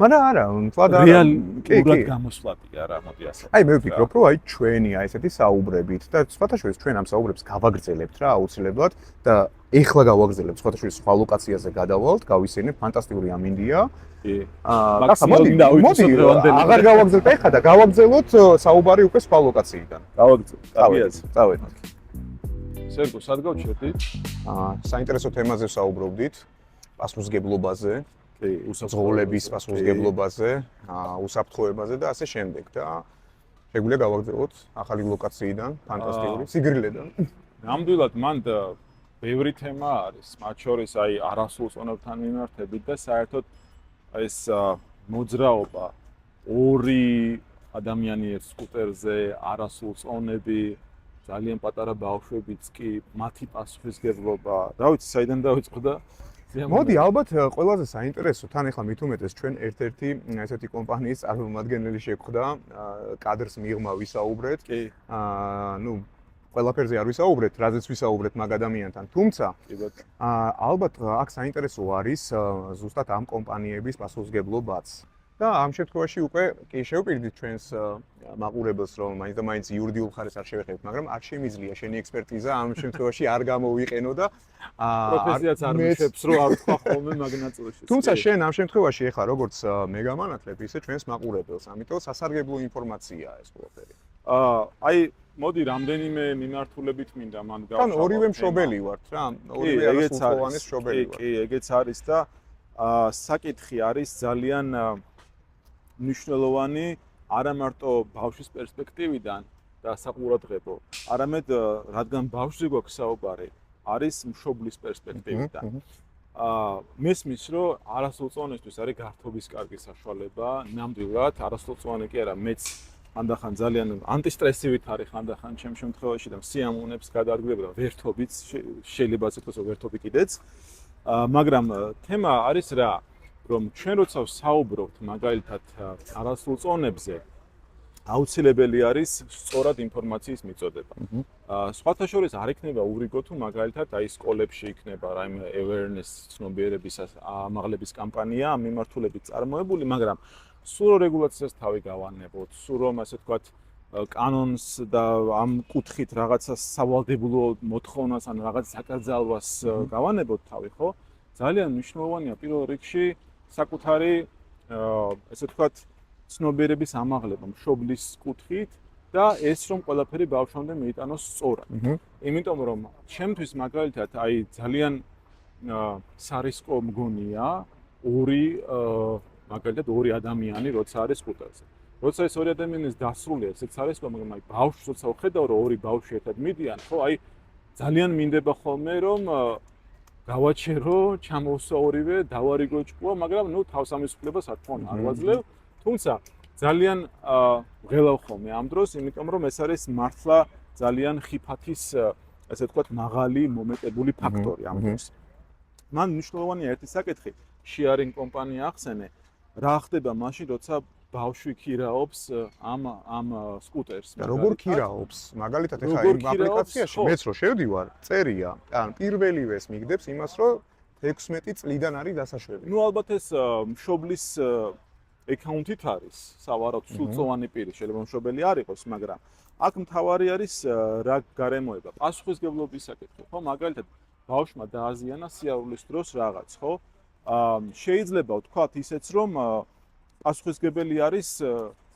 არა, თვადა რეალურად გამოსვლადია რა, მოდი ასე. აი მე ვფიქრობ, რომ აი ჩვენი აი ესეთი საუბრებით და სხვათაშორის ჩვენ ამ საუბრებს გავაგრძელებთ რა აუცილებლად და ეხლა გავაგრძელებთ სხვათაშორის სხვა ლოკაციაზე გადავალთ, გავისინებ, ფანტასტიკური ამინდია. მოდი, აღარ გავაგრძელოთ ეხლა და გავაგრძელოთ საუბარი უკვე სხვა ლოკაციიდან. გავაგრძელოთ. წავედით. სერგო, სად გავჩერდი? საინტერესო თემაზე ვსაუბრობდით, პასუხისგებლობაზე. უზღოლების პასუხისგებლობაზე, უსაფრთხოებაზე და ასე შემდეგ და შეგვიძლია გავაგრძელოთ ახალი ლოკაციიდან, ფანტასტიკური, სიგრილედან. ნამდვილად მან ბევრი თემა არის, მათ შორის აი არასრულ წონებთან მიმართებით და საერთოდ ეს მოძრაობა ორი ადამიანი ერთ სკუტერზე, არასრულ წონები, ძალიან პატარა ბავშვებიც კი, მათი პასუხისგებლობა. რა ვიცი, საიდან დავიწყო და მოდი, ალბათ ყველაზე საინტერესო, თან ახლა მით უმეტეს ჩვენ ერთ-ერთი ესეთი კომპანიის წარმომადგენელი შეხვდა, კადრს მიღმა ვისაუბრეთ. ნუ ყველაფერზე არ ვისაუბრეთ, რაზეც ვისაუბრეთ მაგ ადამიანთან. თუმცა, ალბათ აქ საინტერესო არის ზუსტად ამ კომპანიების პასუხისგებლობაც. და ამ შემთხვევაში უკვე კი შევპირდით ჩვენს მაყურებელს, რომ მაინც და მაინც იურიდიულ ხარეს არ შევეხებთ, მაგრამ არ შემიძლია შენი ექსპერტიზა ამ შემთხვევაში არ გამოვიყენო და პროფესიაც არ მიშებს, რომ არ ვთქვა ხოლმე მაგ ნაწილში. თუმცა შენ ამ შემთხვევაში ეხლა როგორც მე გამანათლებ, ისე ჩვენს მაყურებელს, ამიტომ სასარგებლო ინფორმაციაა ეს ყველაფერი. აი მოდი რამდენიმე მიმართულებით მინდა მან გავშალო. თან ორივე მშობელი ვართ რა, ორივე არასრულოვანის მშობელი ვართ. კი, ეგეც არის და საკითხი არის ძალიან მნიშვნელოვანი არა მარტო ბავშვის პერსპექტივიდან და საყურადღებო, არამედ რადგან ბავშვზე გვაქვს საუბარი, არის მშობლის პერსპექტივიდან. მესმის, რომ არასრულწლოვანისთვის არის გართობის კარგი საშუალება, ნამდვილად, არასრულწლოვანი კი არა, მეც ხანდახან ძალიან ანტისტრესივით არის ხანდახან ჩემ შემთხვევაში და სიამოვნებს გადაარგვება და ვერთობიც შეიძლება ასე ვთქვას, ვერთობი კიდეც. მაგრამ თემა არის რა, რომ ჩვენ როცა ვსაუბრობთ მაგალითად არასრულწლოვნებზე, აუცილებელი არის სწორად ინფორმაციის მიწოდება. სხვათა შორის არ იქნება ურიგო თუ მაგალითად აი სკოლებში იქნება რაიმე awareness ცნობიერების ამაღლების კამპანია ამ მიმართულებით წარმოებული, მაგრამ სულ რომ რეგულაციას თავი გავანებოთ, სულ რომ ასე ვთქვათ კანონს და ამ კუთხით რაღაცა სავალდებულო მოთხოვნას ან რაღაც საკრძალვას გავანებოთ თავი, ხო? ძალიან მნიშვნელოვანია პირველ რიგში საკუთარი ესე ვთქვათ ცნობიერების ამაღლება მშობლის კუთხით და ეს რომ ყველაფერი ბავშვამდე მიიტანოს სწორად. იმიტომ რომ ჩემთვის მაგალითად აი ძალიან სარისკო მგონია მაგალითად ორი ადამიანი როცა არის სკუტერზე. როცა ეს ორი ადამიანის დასრულია, ესეც არის, მაგრამ აი ბავშვს როცა ვხედავ, რომ ორი ბავშვი ერთად მიდიან, ხო, აი ძალიან მინდება ხოლმე რომ გავაჩერო, ჩამოვსვა ორივე, დავარიგო ჭკუა, მაგრამ ნუ თავსამისხლებას რა თქმა უნდა არ ვაძლევ. თუმცა ძალიან ვღელავ ხოლმე ამ დროს, იმიტომ რომ ეს არის მართლა ძალიან ხიფათის, ასე ვთქვათ, მაღალი მომეტებული ფაქტორი ამ დროს. მან მნიშვნელოვანია ერთი საკითხი, sharing კომპანია ახსენე, რა ხდება მაშინ, როცა ბავშვი ქირაობს ამ სკუტერს. როგორ ქირაობს? მაგალითად ეხლა იმ აპლიკაციაში მეც რო შევდივარ, წერია, ან პირველივეს მიგდებს იმას, რომ 16 წლიდან არის დასაშვები. ნუ ალბათ ეს მშობლის აკაუნტით არის, სავარაუდოდ სრულწლოვანი პირი, შეიძლება მშობელი არ იყოს, მაგრამ აქ მთავარი არის რა გარემოება, პასუხისგებლობის საკითხი, ხო? მაგალითად ბავშვმა დააზიანა სიარულის დროს რაღაც, ხო? შეიძლება ვთქვათ ისეც, რომ პასუხისგებელი არის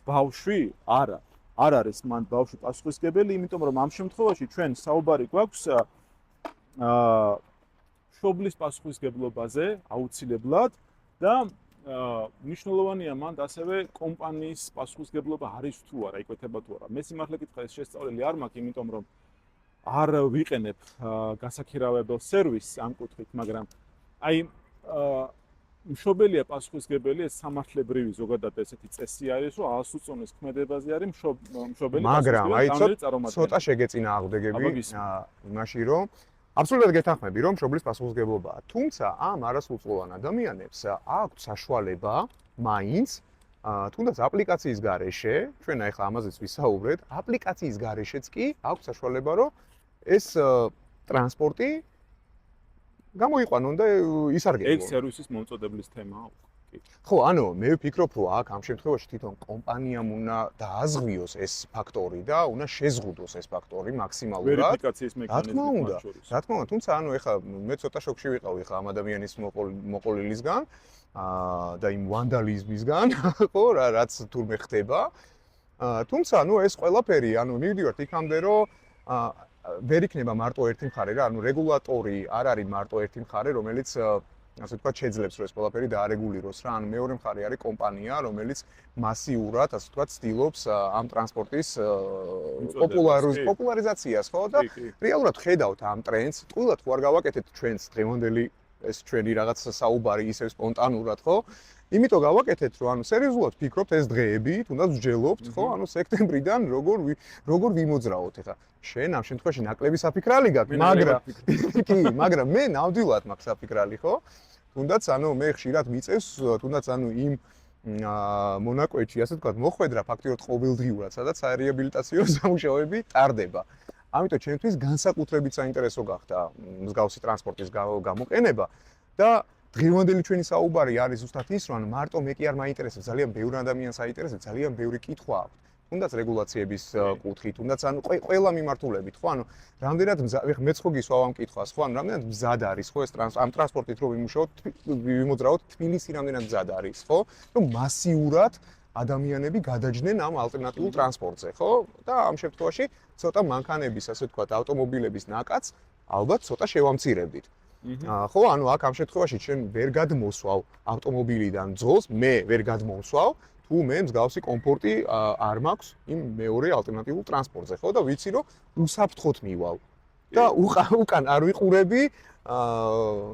ბავშვი? არა. არ არის მან ბავშვი პასუხისგებელი, იმიტომ რომ ამ შემთხვევაში ჩვენ საუბარი გვაქვს მშობლის პასუხისგებლობაზე აუცილებლად და მნიშვნელოვანია მან ასევე კომპანიის პასუხისგებლობა არის თუ არა, იკვეთება თუ არა. მე სიმართლე გითხრა ეს შესწავლილი არ მაქვს, იმიტომ რომ არ ვიყენებ გასაქირავებელ სერვისს ამ კუთხით, მაგრამ აი მშობელია პასუხისგებელი, ეს სამართლებრივი ზოგადად ესეთი წესი არის, რომ აასუწონეს ქმედებაზე არის მშობელი მაგრამ აი პასუხისგებელი ცოტა შეგეწინააღმდეგები იმაში რომ აბსოლუტურად გეთანხმები რომ მშობლის პასუხისგებლობაა. თუმცა ამ არასრულწლოვან ადამიანებს აქვთ საშუალება მაინც თუნდაც აპლიკაციის გარეშე, ჩვენ ახლა ამაზეც ვისაუბრეთ, აპლიკაციის გარეშეც კი აქვთ საშუალება რომ ეს ტრანსპორტი გამოიყვანონ და ისარგებლონ. ეგ სერვისის მომწოდeblis თემაა. ხო, ანუ მე ვფიქრობ, რომ აქ ამ შემთხვევაში თვითონ კომპანიამ უნდა დააზღვიოს ეს ფაქტორი და უნდა შეზღუდოს ეს ფაქტორი მაქსიმალურად. ვერიფიკაციის მექანიზმი მათ შორის. რა თქმა უნდა, თუმცა ანუ ეხლა მე ცოტა შოკში ვიყავი ხა ამ ადამიანის მოყოლილისგან და იმ ვანდალიზმისგან, ხო, რაც თურმე ხდება. თუმცა ანუ ეს ყველაფერი, ანუ მივიდივართ იქამდე, რომ ვერ იქნება მარტო ერთი მხარე რა, ანუ რეგულატორი არ არის მარტო ერთი მხარე, რომელიც ასე ვთქვათ, შეძლებს რომ ეს ყველაფერი დაარეგულიროს რა. ანუ მეორე მხარე არის კომპანია, რომელიც მასიურად, ასე ვთქვათ, ცდილობს ამ ტრანსპორტის პოპულარიზაციას, ხო? და რეალურად ხედავთ ამ ტრენდს, ტყუილად ხო არ გავაკეთეთ ჩვენს დღევანდელი ეს ჩვენი რაღაც საუბარი ისევ სპონტანურად, ხო? იმიტომ გავაკეთეთ, რომ ანუ სერიოზულად ვფიქრობთ ეს დღეები, თუნდაც ვჯელობთ, ხო? ანუ სექტემბრიდან როგორ ვიმოძრაოთ ახლა. შენ ამ შემთხვევაში ნაკლები საფიქრალი გაქვს, მაგრამ მე ნამდვილად მაქვს საფიქრალი, ხო? თუნდაც ანუ მე ხშირად მიწევს, თუნდაც ანუ იმ მონაკვეთში, ასე ვთქვათ, მოხვედრა ფაქტიურად ყოველდღიურად, სადაც საარეაბილიტაციო სამუშაოები ტარდება. ამიტომ ჩემთვის განსაკუთრებით საინტერესო გახდა მსგავსი ტრანსპორტის გამოყენება და დღევანდელი ჩვენი საუბარი არის ზუსტად ის, რომ მარტო მე კი არ მაინტერესებს, ძალიან ბევრი ადამიანს აინტერესებს, ძალიან ბევრი კითხვა აქვს. თუნდაც რეგულაციების კუთხით, თუნდაც ანუ ყველა მიმართულებით, ხო? ანუ რამდენად მეც ხო გისვავ ამ კითხვას, ხო? ანუ რამდენად მზად არის, ხო, ეს ამ ტრანსპორტით რომ ვიმოძრაოთ, თბილისი რამდენად მზად არის, ხო? რომ მასიურად ადამიანები გადაჯდნენ ამ ალტერნატიულ ტრანსპორტზე, ხო? და ამ შემთხვევაში ცოტა მანქანების, ასე ვთქვათ, ავტომობილების ნაკადს ალბათ ცოტა შევამცირებდით. ხო, ანუ აქ ამ შემთხვევაში ჩვენ ვერ გადმოსვავ ავტომობილიდან ძღოლს, მე ვერ გადმოსვავ, თუ მე მსგავსი კომფორტი არ მაქვს იმ მეორე ალტერნატიულ ტრანსპორტზე, ხო? და ვიცი, რომ უსაფრთხოდ მივალ. და უკან არ ვიყურები,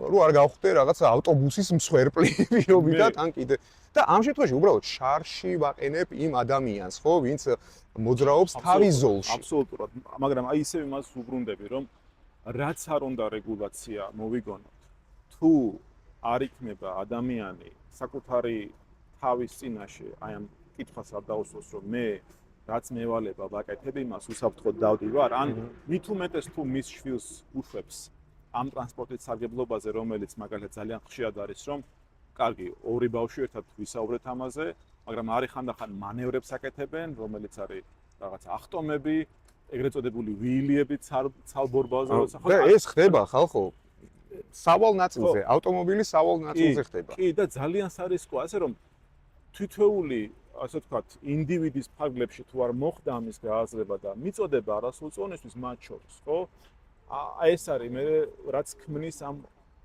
რომ არ გავხდე რაღაც ავტობუსის მსხვერპლი პირობიდან თან კიდე. და ამ შემთხვევაში უბრალოდ შარში ვაყენებ იმ ადამიანს, ხო, ვინც მოძრაობს თავის ზოლში. აბსოლუტურად, მაგრამ აი ისევ იმას უბრუნდები, რომ რაც არ უნდა რეგულაცია მოვიგონოთ, თუ არ იქნება ადამიანი საკუთარი თავის წინაშე, აი ამ კითხვას არ დაუსვოს, რომ მე რაც მევალება ვაკეთებ იმას უსაფრთხოდ დავდივარ, ან მით უმეტეს თუ მის შვილს უშვებს ამ ტრანსპორტის სარგებლობაზე, რომელიც მაგალითად ძალიან ხშირად არის, რომ კარგი, ორი ბავშვი ერთად ვისაუბრეთ ამაზე, მაგრამ არის ხანდახან მანევრებს აკეთებენ, რომელიც არის რაღაც ახტომები, ეგრეთ წოდებული ვილიები ცალბორბალზე, და ეს ხდება ხალხო სავალ ნაწილზე, ავტომობილის სავალ ნაწილზე ხდება. კი, და ძალიან სარისკოა, ასე რომ თითოეული, ასე ვთქვათ, ინდივიდის ფარგლებში თუ არ მოხდა ამის გააზრება და მიწოდება არასრულწლოვანისთვის მათ შორის, ხო? აი ეს არის მე რაც ქმნის ამ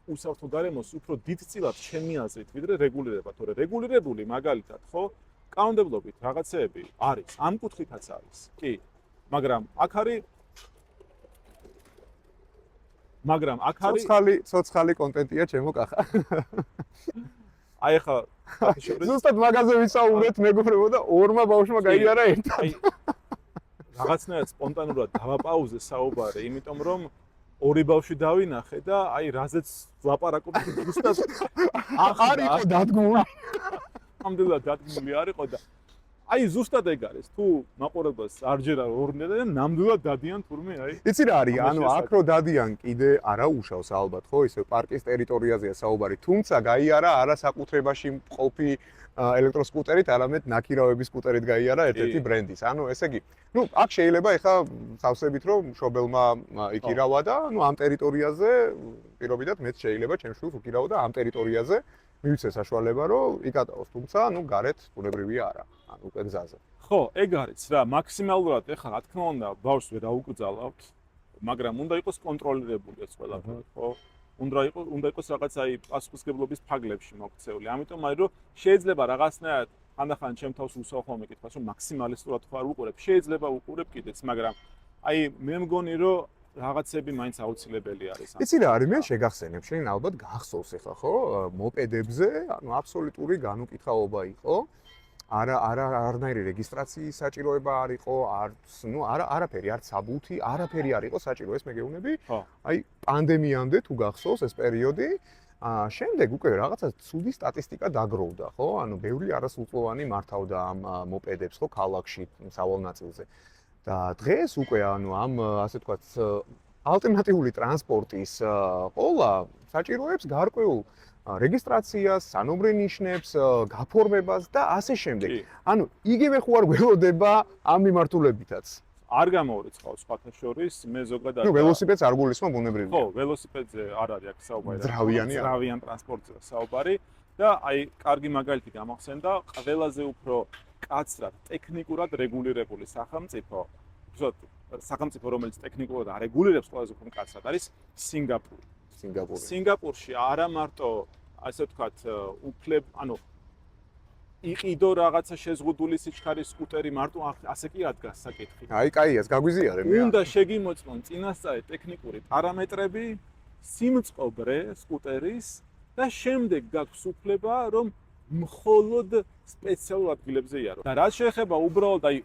უსაფრთხო გარემოს უფრო დიდწილად ჩემი აზრით, ვიდრე რეგულირება, თორე რეგულირებული მაგალითად, ხო? კანონმდებლობით რაღაცეები არის, ამ კუთხითაც არის. კი. მაგრამ აქ არის ცოცხალი კონტენტია ჩემო კახა. აი ახლა ზუსტად მაგაზე ვისაუბრეთ მეგობრებო და ორმა ბავშვმა გაიარა ერთად. რაღაცნაირად სპონტანურად დავაპაუზე საუბარი, იმიტომ რომ ორი ბავშვი დავინახე და აი რაზეც ვლაპარაკობ ზუსტად არ იყო დადგმული. ამდენად დადგმული არ იყო და აი ზუსტად ეგ არის. თუ მაყურებელს არ ჯერა ორნედა და ნამდვილად დადიან თურმე აი. იცი რა არის? ანუ აქ რო დადიან კიდე არა უშავს ალბათ, ხო, ისე პარკის ტერიტორიაზეა საუბარი. თუმცა გაიარა არა საკუთრებაში მყოფი ელექტროსკუტერით, არამედ ნაქირავების სკუტერით გაიარა ერთ-ერთი ბრენდის. ანუ ესე იგი, ნუ აქ შეიძლება ეხა სავსებით რომ მშობელმა იქირავა და ნუ ამ ტერიტორიაზე პირობითად მეც შეიძლება ჩემს შვილს უკირავა და ამ ტერიტორიაზე მივიცე საშუალება რომ იკატაოს, თუმცა ნუ გარეთ ბუნებრივია არა. ანუ უკვე გზაზე. ხო, ეგ არის რა, მაქსიმალურად ეხლა რა თქმა უნდა ბავშვს ვერ აუკრძალავთ, მაგრამ უნდა იყოს კონტროლირებული ეს ყველაფერი, ხო? უნდა იყოს რაღაც აი პასუხისმგებლობის ფაგლებში მოქცეული. ამიტომ აი რომ შეიძლება რაღაცნაირად ხანდახან ჩემ თავს უსვავ ხოლმე კითხვას, რომ მაქსიმალისტურად ხო არ უყურებ, შეიძლება უყურებ კიდეც, მაგრამ აი მე მგონი რომ რაღაცები მაინც აუცილებელი არის. იცი რა არის მე შეგახსენებ შენ ალბათ გახსოვს ახლა ხო მოპედებზე ანუ აბსოლუტური განუკითხაობა იყო არანაირი რეგისტრაციის საჭიროება არ იყო არც ნუ არაფერი არც საბუთი არაფერი არ იყო საჭირო ეს მე გეუბნები აი პანდემიამდე თუ გახსოვს ეს პერიოდი შემდეგ უკვე რაღაცა ცუდი სტატისტიკა დაგროვდა ხო ანუ ბევრი არასრულწლოვანი მართავდა ამ მოპედებს ხო ქალაქში სავალ ნაწილზე და დღეს უკვე ანუ ამ ასე თქვათ ალტერნატიული ტრანსპორტის ყოლა საჭიროებს გარკვეულ რეგისტრაციას, სანომრე ნიშნებს, გაფორმებას და ასე შემდეგ. ანუ იგივე ხო არ გველოდება ამ მიმართულებითაც. არ გამოურიცხავს სხვათა შორის, მე ზოგადად ნუ ველოსიპედს არ გულისხმობ ბუნებრივია. ხო, ველოსიპედზე არ არის აქ საუბარი. ძრავიან ტრანსპორტზე საუბარი და აი კარგი მაგალითი გამახსენდა, ყველაზე უფრო კაცრად ტექნიკურად რეგულირებული სახელმწიფო, სახელმწიფო რომელიც ტექნიკურად არეგულირებს ყველაზე უფრო კაცრად არის სინგაპური. სინგაპურში არა მარტო ასე ვთქვათ ანუ იყიდო რაღაცა შეზღუდული სიჩქარის სკუტერი მარტო ასე კი ადგას საკითხი. აი კაიას გაგვიზიარე მე. უნდა შეგიმოწმონ წინასწარი ტექნიკური პარამეტრები, სიმწყობრე სკუტერის და შემდეგ გაქვს უფლება რომ მხოლოდ სპეციალურ ადგილებზე იარო. და რაც შეეხება უბრალოდ აი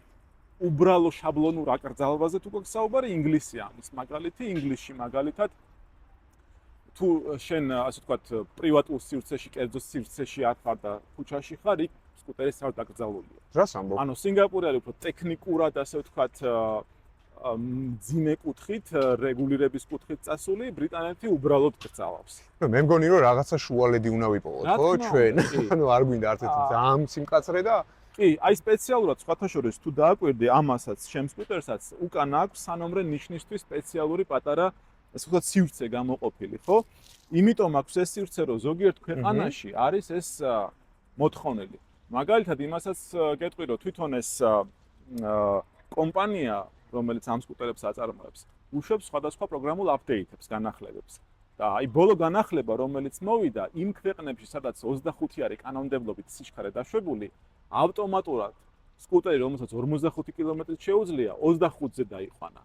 უბრალო შაბლონურ აკრძალვაზე თუ გვაქვს საუბარი ინგლისია ამის მაგალითი ინგლისში მაგალითად თუ შენ ასე ვთქვათ პრივატულ სივრცეში, კერძო სივრცეში არ ხარ და ქუჩაში ხარ, იქ სკუტერი საერთოდ აკრძალულია. რას ამბობ? ანუ სინგაპური არის უფრო ტექნიკურად ასე ვთქვათ ძიმე კუთხით, რეგულირების კუთხით წასული, ბრიტანეთი უბრალოდ გრძალავს. ნუ მე მგონი რომ რაღაცა შუალედი უნდა ვიპოვოთ, ხო, ჩვენ. ანუ არ გვინდა არც ერთი ძალიან სიმკაცრე და კი, აი სპეციალურად სხვათა შორის თუ დააკვირდი ამასაც, ჩემს სკუტერსაც უკან აქვს სანომრე ნიშნისთვის სპეციალური პატარა ასე ვთქვათ სივრცე გამოყოფილი, ხო? იმიტომ აქვს ეს სივრცე, რომ ზოგიერთ ქვეყანაში არის ეს მოთხოვნილი. მაგალითად, იმასაც გეტყვი, რომ თვითონ ეს კომპანია, რომელიც ამ სკუტერებს აწარმოებს, უშვებს სხვადასხვა პროგრამულ აპდეიტებს, განახლებებს. და აი ბოლო განახლება, რომელიც მოვიდა იმ ქვეყნებში, სადაც 25 არის კანონმდებლობით სიჩქარე დაშვებული, ავტომატურად სკუტერი, რომელსაც 45 კილომეტრით შეუძლია, 25-ზე დაიყვანა.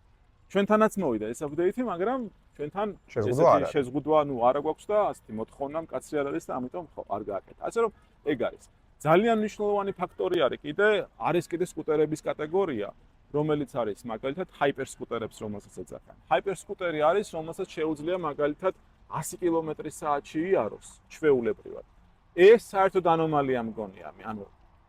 ჩვენთანაც მოვიდა ეს აპდეიტი, მაგრამ ჩვენთან ესეთი შეზღუდვა ნუ არა გვაქვს და ასეთი მოთხოვნა მკაცრი არ არის და ამიტომ ხო არ გააკეთა. ასე რომ ეგ არის. ძალიან მნიშვნელოვანი ფაქტორი არის კიდე სკუტერების კატეგორია, რომელიც არის მაგალითად ჰაიპერ სკუტერებს, რომელსაც ეძახიან. ჰაიპერ სკუტერი არის, რომელსაც შეუძლია მაგალითად 100 კმ/სთ-ში იაროს ჩვეულებრივად. ეს საერთოდ ანომალია მგონია, ანუ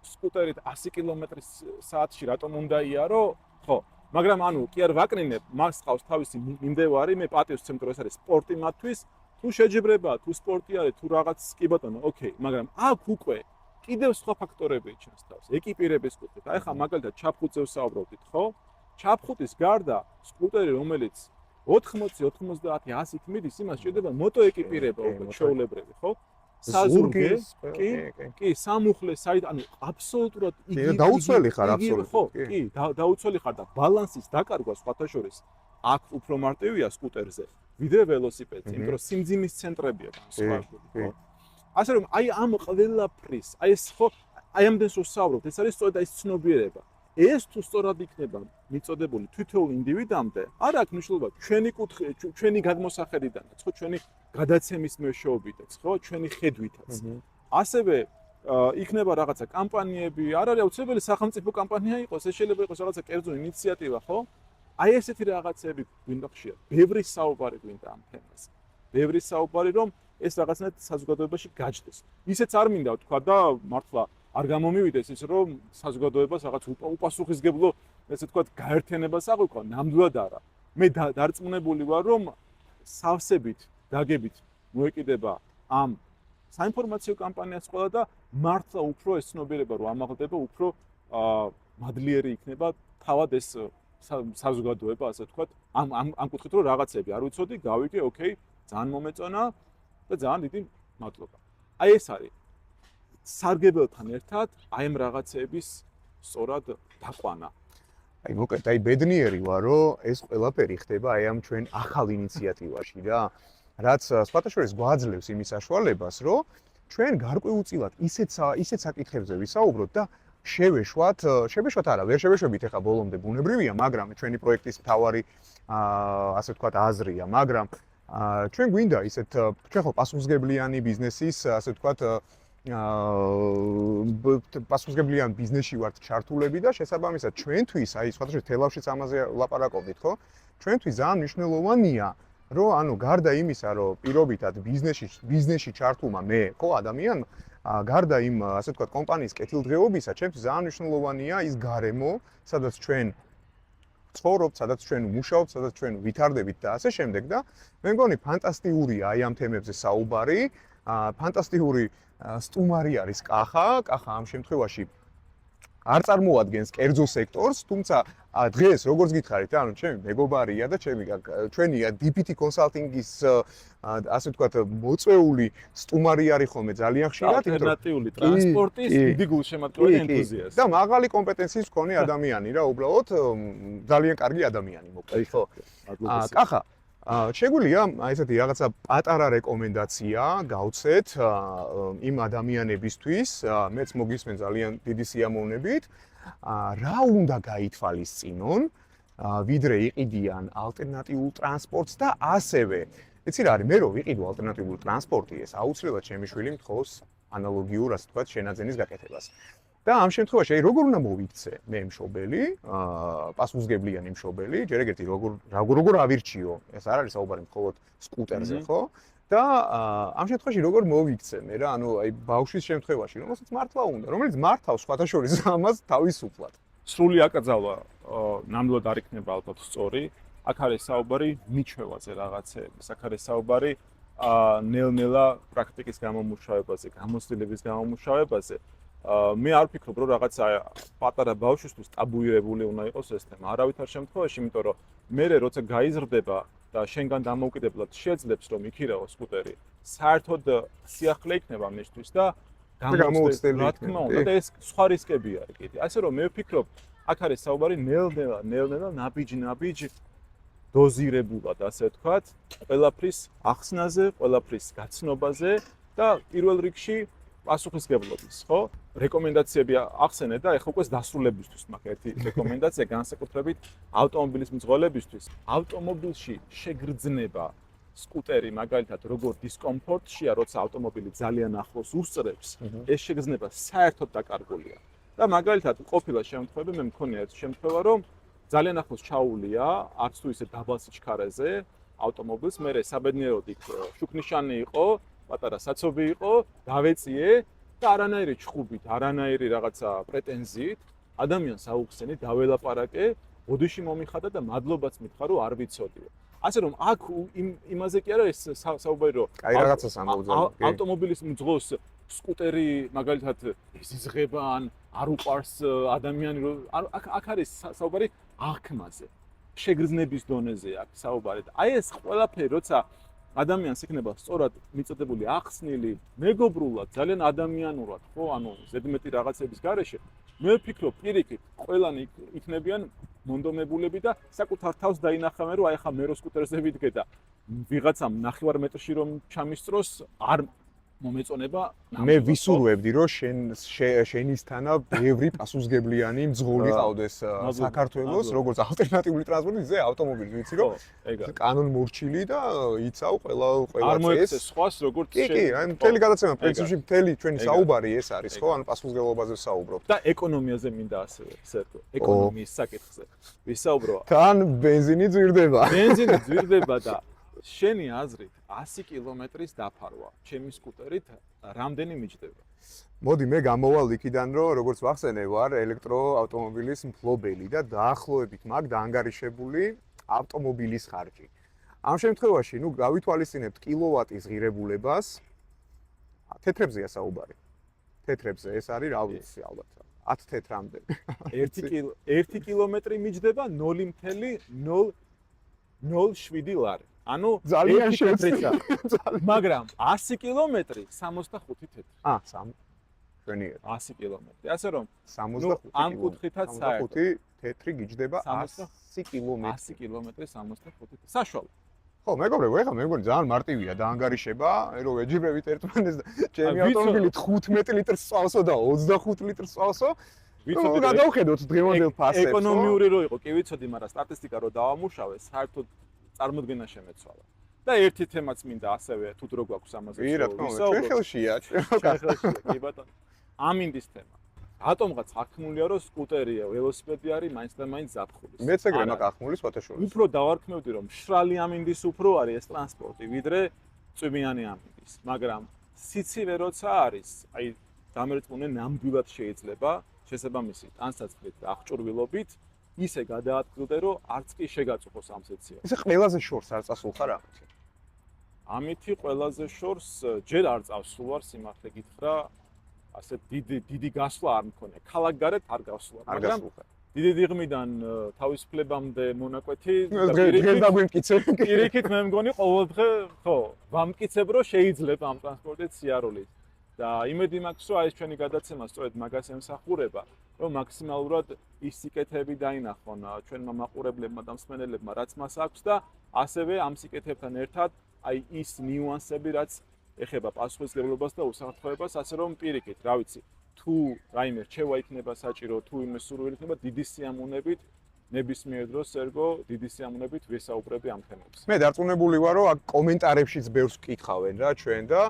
სკუტერით 100 კმ/სთ-ში რატომ უნდა იარო? ხო, მაგრამ ანუ კი არ ვაკნინებ, მას ყავს თავისი მიმდევარი, მე პატივს ვცემ, რომ ეს არის სპორტი მათთვის, თუ შეჯიბრებაა, თუ სპორტი არის, თუ რაღაც კი ბატონო, ოკეი, მაგრამ აქ უკვე კიდევ სხვა ფაქტორები იჩენს თავს, ეკიპირების კუთხით. აი ხა მაგალითად ჩაფხუტზე ვსაუბრობდით, ხო? ჩაფხუტის გარდა სკუტერი, რომელიც 80-90 100-ით მიდის, იმას შეიძლება მოტო ეკიპირება უკვე ჩვეულებრივი, ხო? საზურგე, კი, სამუხლე, ანუ აბსოლუტურად იგი დაუცველი ხარ აბსოლუტურად. კი, დაუცველი ხარ და ბალანსის დაკარგვა სხვათა შორის აქ უფრო მარტივია სკუტერზე, ვიდრე ველოსიპედზე, იმიტომ რომ სიმძიმის ცენტრებია სხვა, ხო? ასე რომ აი ამ ყველაფრის, აი ეს ხო, აი ამდენს რო საუბრობთ, ეს არის სწორედ ის ცნობიერება. ეს თუ სწორად იქნება მიწოდებული თითოეულ ინდივიდამდე, არ აქვს მნიშვნელობა ჩვენი გადმოსახედიდანაც, ხო, ჩვენი გადაცემის მეშვეობითაც, ხო, ჩვენი ხედვითაც. ასევე იქნება რაღაცა კამპანიები, არ არის აუცილებელი სახელმწიფო კამპანია იყოს, ეს შეიძლება იყოს რაღაცა კერძო ინიციატივა, ხო? აი ესეთი რაღაცები გვინდა ხშირად. ბევრი საუბარი გვინდა ამ თემაზე. ბევრი საუბარი რომ ეს რაღაცნაირად საზოგადოებაში გაჯდეს. ისეც არ მინდა ვთქვა და მართლა არ გამომივიდეს ის რომ საზოგადოებას რაღაც უპასუხისგებლო ესე ვთქვათ გაერთიანებას აღვიქვა, ნამდვილად არა. მე დარწმუნებული ვარ რომ სავსებით, დაგებით მოეკიდება ამ საინფორმაციო კამპანიას ყველა და მართლა უფრო ეს ცნობიერება რომ ამაღლდება, უფრო მადლიერი იქნება თავად ეს საზოგადოება, ასე ვთქვათ, ამ კუთხით რომ რაღაცები არ ვიცოდი, გავიგე, ოკეი, ძალიან მომეწონა და ძალიან დიდი მადლობა. აი ეს არის სარგებელთან ერთად აი ამ რაღაცების სწორად დაყვანა. აი მოკლედ აი ბედნიერი ვარ რომ ეს ყველაფერი ხდება აი ამ ჩვენ ახალ ინიციატივაში რა. რაც სხვათა შორის გვაძლევს იმის საშუალებას, რომ ჩვენ გარკვეულწილად ისეთ საკითხებზე ვისაუბროთ და შევეშვათ არა, ვერ შევეშვებით ახლა ბოლომდე ბუნებრივია, მაგრამ ჩვენი პროექტის მთავარი ასე ვთქვათ აზრია, მაგრამ ჩვენ გვინდა ისეთ ჩვენ ხო პასუხისმგებლიანი ბიზნესის ასე ვთქვათ პასუხისმგებლიან ბიზნესში ვართ ჩართულები და შესაბამისად ჩვენთვის, აი სხვადასხვა თელავშიც ამაზე ლაპარაკობდით, ხო? ჩვენთვის ძალიან მნიშვნელოვანია, რომ ანუ გარდა იმისა, რომ პირობითად ბიზნესში ჩართულმა მე, ხო, ადამიანმა, გარდა იმ ასე ვთქვათ კომპანიის კეთილდღეობისა, ჩემთვის ძალიან მნიშვნელოვანია ის გარემო, სადაც ჩვენ ცხოვრობთ, სადაც ჩვენ ვმუშაობთ, სადაც ჩვენ ვითარდებით და ასე შემდეგ და მე მგონი ფანტასტიკურია აი ამ თემებზე საუბარი. ფანტასტიკური სტუმარი არის კახა ამ შემთხვევაში არ წარმოადგენს კერძო სექტორს, თუმცა დღეს როგორც გითხარით, ანუ ჩემი მეგობარია და ჩვენია DPT Consulting-ის ასე ვთქვათ მოწვეული სტუმარი არის ხოლმე ძალიან ხშირად, ალტერნატიული ტრანსპორტის დიდი გულშემატკივარი ენთუზიასტი. და მაღალი კომპეტენციის მქონე ადამიანი რა, უბრალოდ ძალიან კარგი ადამიანი მოკლედ, ხო? კახა შეგვიძლია ესეთი რაღაცა პატარა რეკომენდაცია გავცეთ იმ ადამიანებისთვის, მეც მოგისმენ ძალიან დიდი სიამოვნებით, რა უნდა გაითვალისწინონ, ვიდრე იყიდიან ალტერნატიულ ტრანსპორტს და ასევე, იცი რა არის, მე რო ვიყიდო ალტერნატიული ტრანსპორტი, ეს აუცილებლად ჩემი შვილი მთხოვს ანალოგიურ, ასე ვთქვათ, შენაძენის გაკეთებას. და ამ შემთხვევაში აი როგორ უნდა მოვიქცე მე მშობელი, პასუხისმგებლიანი მშობელი, ჯერ ეგეთი როგორ ავირჩიო, ეს არ არის საუბარი მხოლოდ სკუტერზე, ხო? და ამ შემთხვევაში როგორ მოვიქცე მე რა, ანუ აი ბავშვის შემთხვევაში, რომელსაც მართლა უნდა, რომელიც მართავს სხვათა შორის ამას თავისუფლად. სრული აკრძალვა ნამდვილად არ იქნება ალბათ სწორი. აქ არის საუბარი მიჩვევაზე რაღაცეების, აქ არის საუბარი ნელ-ნელა პრაქტიკის გამომუშავებაზე, გამოცდილების გამომუშავებაზე. მე არ ვფიქრობ, რომ რაღაცა პატარა ბავშვისთვის ტაბუირებული უნდა იყოს ეს თემა. არავითარ შემთხვევაში, იმიტომ რომ მე როცა გაიზრდება და შენგან დამოუკიდებლად შეძლებს რომ იქირაოს სკუტერი, საერთოდ სიახლე იქნება მისთვის და გამოუცდელი რა თქმა უნდა და ეს სხვა რისკები არის კიდე. ასე რომ მე ვფიქრობ, აქ არის საუბარი ნელ-ნელა ნაბიჯ დოზირებულად, ასე ვთქვათ, ყველაფრის ახსნაზე, ყველაფრის გაცნობაზე და პირველ რიგში პასუხისმგებლობის, ხო? რეკომენდაციები ახსენე და ეხლა უკვე დასრულებისთვის მაქვს ერთი რეკომენდაცია განსაკუთრებით ავტომობილის მძღოლებისთვის. ავტომობილში შეგრძნება სკუტერი მაგალითად როგორ დისკომფორტშია, როცა ავტომობილი ძალიან ახლოს უსწრებს, ეს შეგრძნება საერთოდ დაკარგულია. და მაგალითად ყოფილა შემთხვევები, მე მქონია ეს შემთხვევა, რომ ძალიან ახლოს ჩაულია, არც თუ ისე დაბალ სიჩქარეზე ავტომობილს, მე საბედნიეროდ იქ შუქნიშანი იყო, პატარა საცობი იყო, დავეწიე და არანაირი ჩხუბით, არანაირი რაღაცა პრეტენზიით ადამიანს აუხსენი, დაველაპარაკე, ბოდიში მომიხადა და მადლობაც მითხრა, რომ არ ვიცოდიო. ასე რომ აქ იმაზე კი არა ეს საუბარი, რომ კაი რაღაცას ამბობ. ავტომობილის მძღოლს სკუტერი მაგალითად იზღება ან არ უყარს ადამიანი, რომ აქ არის საუბარი აღქმაზე, შეგრძნების დონეზე აქ საუბარი. აი ეს ყველაფერი, როცა ადამიანს იქნება სწორად მიწოდებული ახსნილი, მეგობრულად, ძალიან ადამიანურად, ხო, ანუ ზედმეტი რაღაცების გარეშე, მე ვფიქრობ, პირიქით, ყველანი იქნებიან მონდომებულები და საკუთარ თავს დაინახავენ, რომ აი ხა მე რო სკუტერზე ვიდგე და ვიღაცამ 9 მეტრში რომ ჩამისწროს, არ მომეწონება. მე ვისურვებდი, რომ შენისთანა ბევრი პასუხისმგებლიანი მძღოლი ყავდეს საქართველოს, როგორც ალტერნატიული ტრანსპორტი, ზე ავტომობილი, ვიცი რომ კანონმორჩილი და იცავ ყველა არ მოექცეს სხვას, როგორც კი, აი მთელი გადაცემა, პრინციპში მთელი ჩვენი საუბარი ეს არის, ხო, ანუ პასუხისმგებლობაზე ვსაუბრობთ. და ეკონომიაზე მინდა ასევე, სერგო, ეკონომიის საკითხზე. ვისაუბრო. თან ბენზინი ძვირდება. ბენზინი ძვირდება და შენი აზრით 100 კილომეტრის დაფარვა ჩემი სკუტერით რამდენი მიჯდება? მოდი მე გამოვალ იქიდან, რომ როგორც ვახსენე, ვარ ელექტროავტომობილის მფლობელი და დაახლოებით მაქვს დაანგარიშებული ავტომობილის ხარჯი. ამ შემთხვევაში, ნუ გავითვალისწინებთ კილოვატის ღირებულებას, თეთრებზეა საუბარი. თეთრებზე ეს არის, რა ვიცი, ალბათ 10 თეთრამდე. 1 კილომეტრი მიჯდება 0.007 ლარი. ანუ ძალიან შეცდომა. მაგრამ 100 კილომეტრი 65 თეთრი. ჩვენიერ 100 კილომეტრი. ასე რომ 65 ამ კუთხითაც საერთოდ 65 თეთრი გიჯდება 100 კილომეტრი. 100 კილომეტრი 65 თეთრი. საშუალო. ხო, მეგობრებო, ეხლა მე მგონი ძალიან მარტივია დაანგარიშება, რომ ეჯიბრებით ერთმანეთს და ჩემი ავტომობილი 15 ლიტრს წავსო და 25 ლიტრს წავსო. ვიცოდი გადავხედოთ დღევანდელ ფასებს. ეკონომიური რო იყო, კი ვიცოდი, მაგრამ სტატისტიკა რო დავამუშავე, საერთოდ წარმოდგენა შემეცვალა. და ერთი თემაც მინდა ასევე თუ დრო გვაქვს ამაზე რა თქმა უნდა, ჩვენ ხელშია, კი ბატონო. ამინდის თემა. ატომღაც ახმულია რომ სკუტერია, ველოსიპედი არის მაინც და მაინც ზაფხულის. მეც ეგრე მაქვს ახმული სვათაშორის. უფრო დავარქმევდი რომ მშრალი ამინდის უფრო არის ეს ტრანსპორტი, ვიდრე წვიმიანი ამინდის, მაგრამ სიცივე როცა არის, აი დამერწმუნე ნამდვილად შეიძლება შესაბამისით ანსაცმლით და აღჭურვილობით ისე გადაადგილდე რომ არც კი შეგაწუხოს ამ სეციას. ესე ყველაზე შორს არ წასულხარ ამით. ამითი ყველაზე შორს ჯერ არ წავსულვარ სიმართლე გითხრა, ასე დიდი გასვლა არ მქონია. ქალაქგარეთ არ გავსულა, მაგრამ დიდი დიღმიდან თავისუფლებამდე მონაკვეთი და დღეს დაგვიმკიცე. პირიქით მე მგონი ყოველდღე ხო, ვამკიცებ რომ შეიძლება ამ ტრანსპორტით სიარული. და იმედი მაქვს რომ აი ჩვენი გადაცემა სწორედ მაგას ემსახურება, რომ მაქსიმალურად ის სიკეთეები დაინახონ ჩვენმა მაყურებლებმა და მსმენელებმა, რაც მას აქვს და ასევე ამ სიკეთებთან ერთად აი ის ნიუანსები, რაც ეხება პასუხისმგებლობას და უსაფრთხოებას, ასე რომ პირიქით, რა ვიცი, თუ რაიმე რჩევა იქნება საჭირო, თუ იმე სურვილი იქნება, დიდი სიამოვნებით ნებისმიერ დროს სერგო, დიდი სიამოვნებით ვესაუბრები ამ თემებზე. მე დარწმუნებული ვარ, რომ აქ კომენტარებშიც ბევრს კითხავენ რა ჩვენ და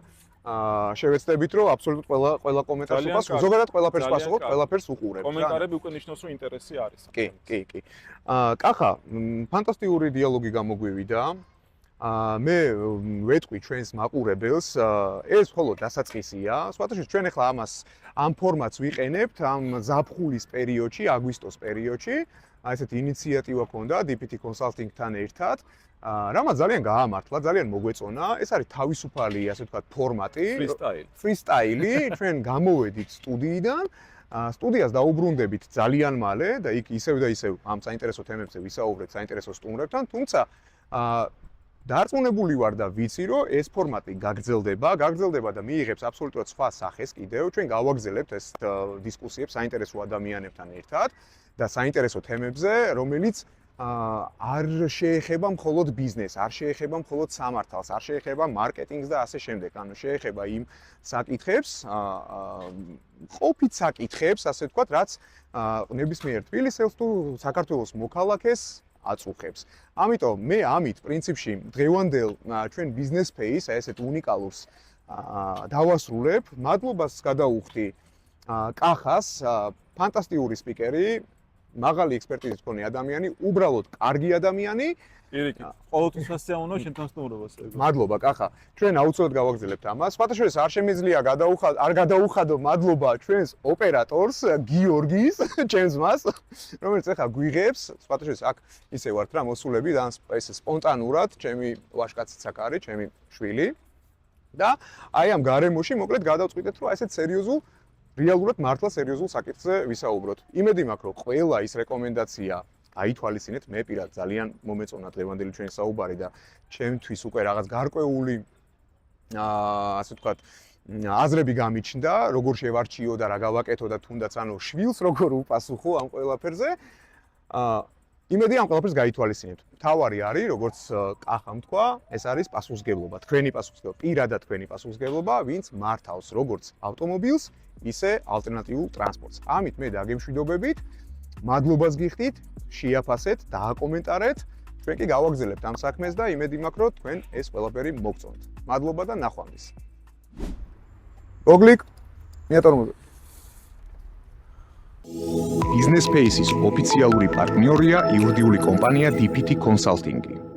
შევეცდებით რომ აბსოლუტურად ყველა კომენტარს უპასუხოთ. ზოგადად ყველაფერს პასუხობ, ყველაფერს უყურებ. კომენტარები უკვე ნიშნავს რომ ინტერესი არის. კი. კახა, ფანტასტიკური დიალოგი გამოგვივიდა. მე ვეთქვი ჩვენს მაყურებელს, ეს მხოლოდ დასაწყისია. სხვათაშორის ჩვენ ახლა ამას ამ ფორმატს ვიყენებთ ამ ზაფხულის პერიოდში, აგვისტოს პერიოდში. აი ესეთი ინიციატივა ქონდა DPT Consulting-თან ერთად. რამაც ძალიან გაამართლა, ძალიან მოგვეწონა. ეს არის თავისუფალი, ასე ვთქვათ, ფორმატი, ფრისტაილი. ჩვენ გამოვედით სტუდიიდან. სტუდიას დაუბრუნდებით ძალიან მალე და იქ ისევ და ისევ ამ საინტერესო თემებზე ვისაუბრეთ საინტერესო სტუმრებთან, თუმცა დარწმუნებული ვარ და ვიცი, რომ ეს ფორმატი გაგრძელდება და მიიღებს აბსოლუტურად სხვა სახეს კიდევ. ჩვენ გავაგრძელებთ ეს დისკუსიებს საინტერესო ადამიანებთან ერთად და საინტერესო თემებზე, რომელიც არ შეეხება მხოლოდ ბიზნესს, არ შეეხება მხოლოდ სამართალს, არ შეეხება მარკეტინგს და ასე შემდეგ. ანუ შეეხება იმ საკითხებს, ყოფით საკითხებს, ასე ვთქვათ, რაც ნებისმიერ თბილისელს თუ საქართველოს მოქალაქეს აწუხებს. ამიტომ მე ამით პრინციპში დღევანდელ ჩვენ ბიზნეს ფეის, აი ესეთ უნიკალურს დავასრულებ. მადლობას გადაუხდი კახას, ფანტასტიკური სპიკერი, მაღალი ექსპერტიზის მქონე ადამიანი, უბრალოდ კარგი ადამიანი. პირიქით, ყოველთვის სასიამოვნო შენთან სტუმრობას. მადლობა კახა. ჩვენ აუცილებლად გავაგრძელებთ ამას. სხვათაშორის არ შემიძლია არ გადაუხადო მადლობა ჩვენს ოპერატორს გიორგის, ჩემს მას, რომელიც ახლა გვიღებს. სხვათაშორის აქ ისე ვართ რა მოსულები და ეს სპონტანურად, ჩემი ვაჟკაციც აქ არის, ჩემი შვილი. და აი ამ გარემოში მოკლედ გადავწყვიტეთ, რომ ესეთ სერიოზულ რეალურად მართლა სერიოზულ საკითხზე ვისაუბროთ. იმედი მაქვს, რომ ყველა ის რეკომენდაცია აითვალისწინეთ, მე პირად ძალიან მომეწონა დღევანდელი ჩვენი საუბარი და ჩემთვის უკვე რაღაც გარკვეული ასე ვთქვათ, აზრები გამიჩნდა, როგორ შევარჩიო და რა გავაკეთო და თუნდაც ანუ შვილს როგორ უპასუხო ამ ყველაფერზე. იმედი ამ ყველაფერს გაითვალისწინებთ. თავარი არის, როგორც კახამ თქვა, ეს არის პასუხისმგებლობა, თქვენი პასუხისმგებლობა, პირადად თქვენი პასუხისმგებლობა, ვინც მართავს როგორც ავტომობილს, ისე ალტერნატიულ ტრანსპორტს. ამით მე დაგემშვიდობებით. მადლობას გიხდით, შეაფასეთ, დააკომენტარეთ. ჩვენ კი გავაგრძელებთ ამ საქმეს და იმედი მაქვს, რომ თქვენ ეს ყველაფერი მოგწონთ. მადლობა და ნახვამდის. გოგლიკ, მიატორმოზე. Business Spaces ოფიციალური პარტნიორია იურიდიული კომპანია DPT Consulting.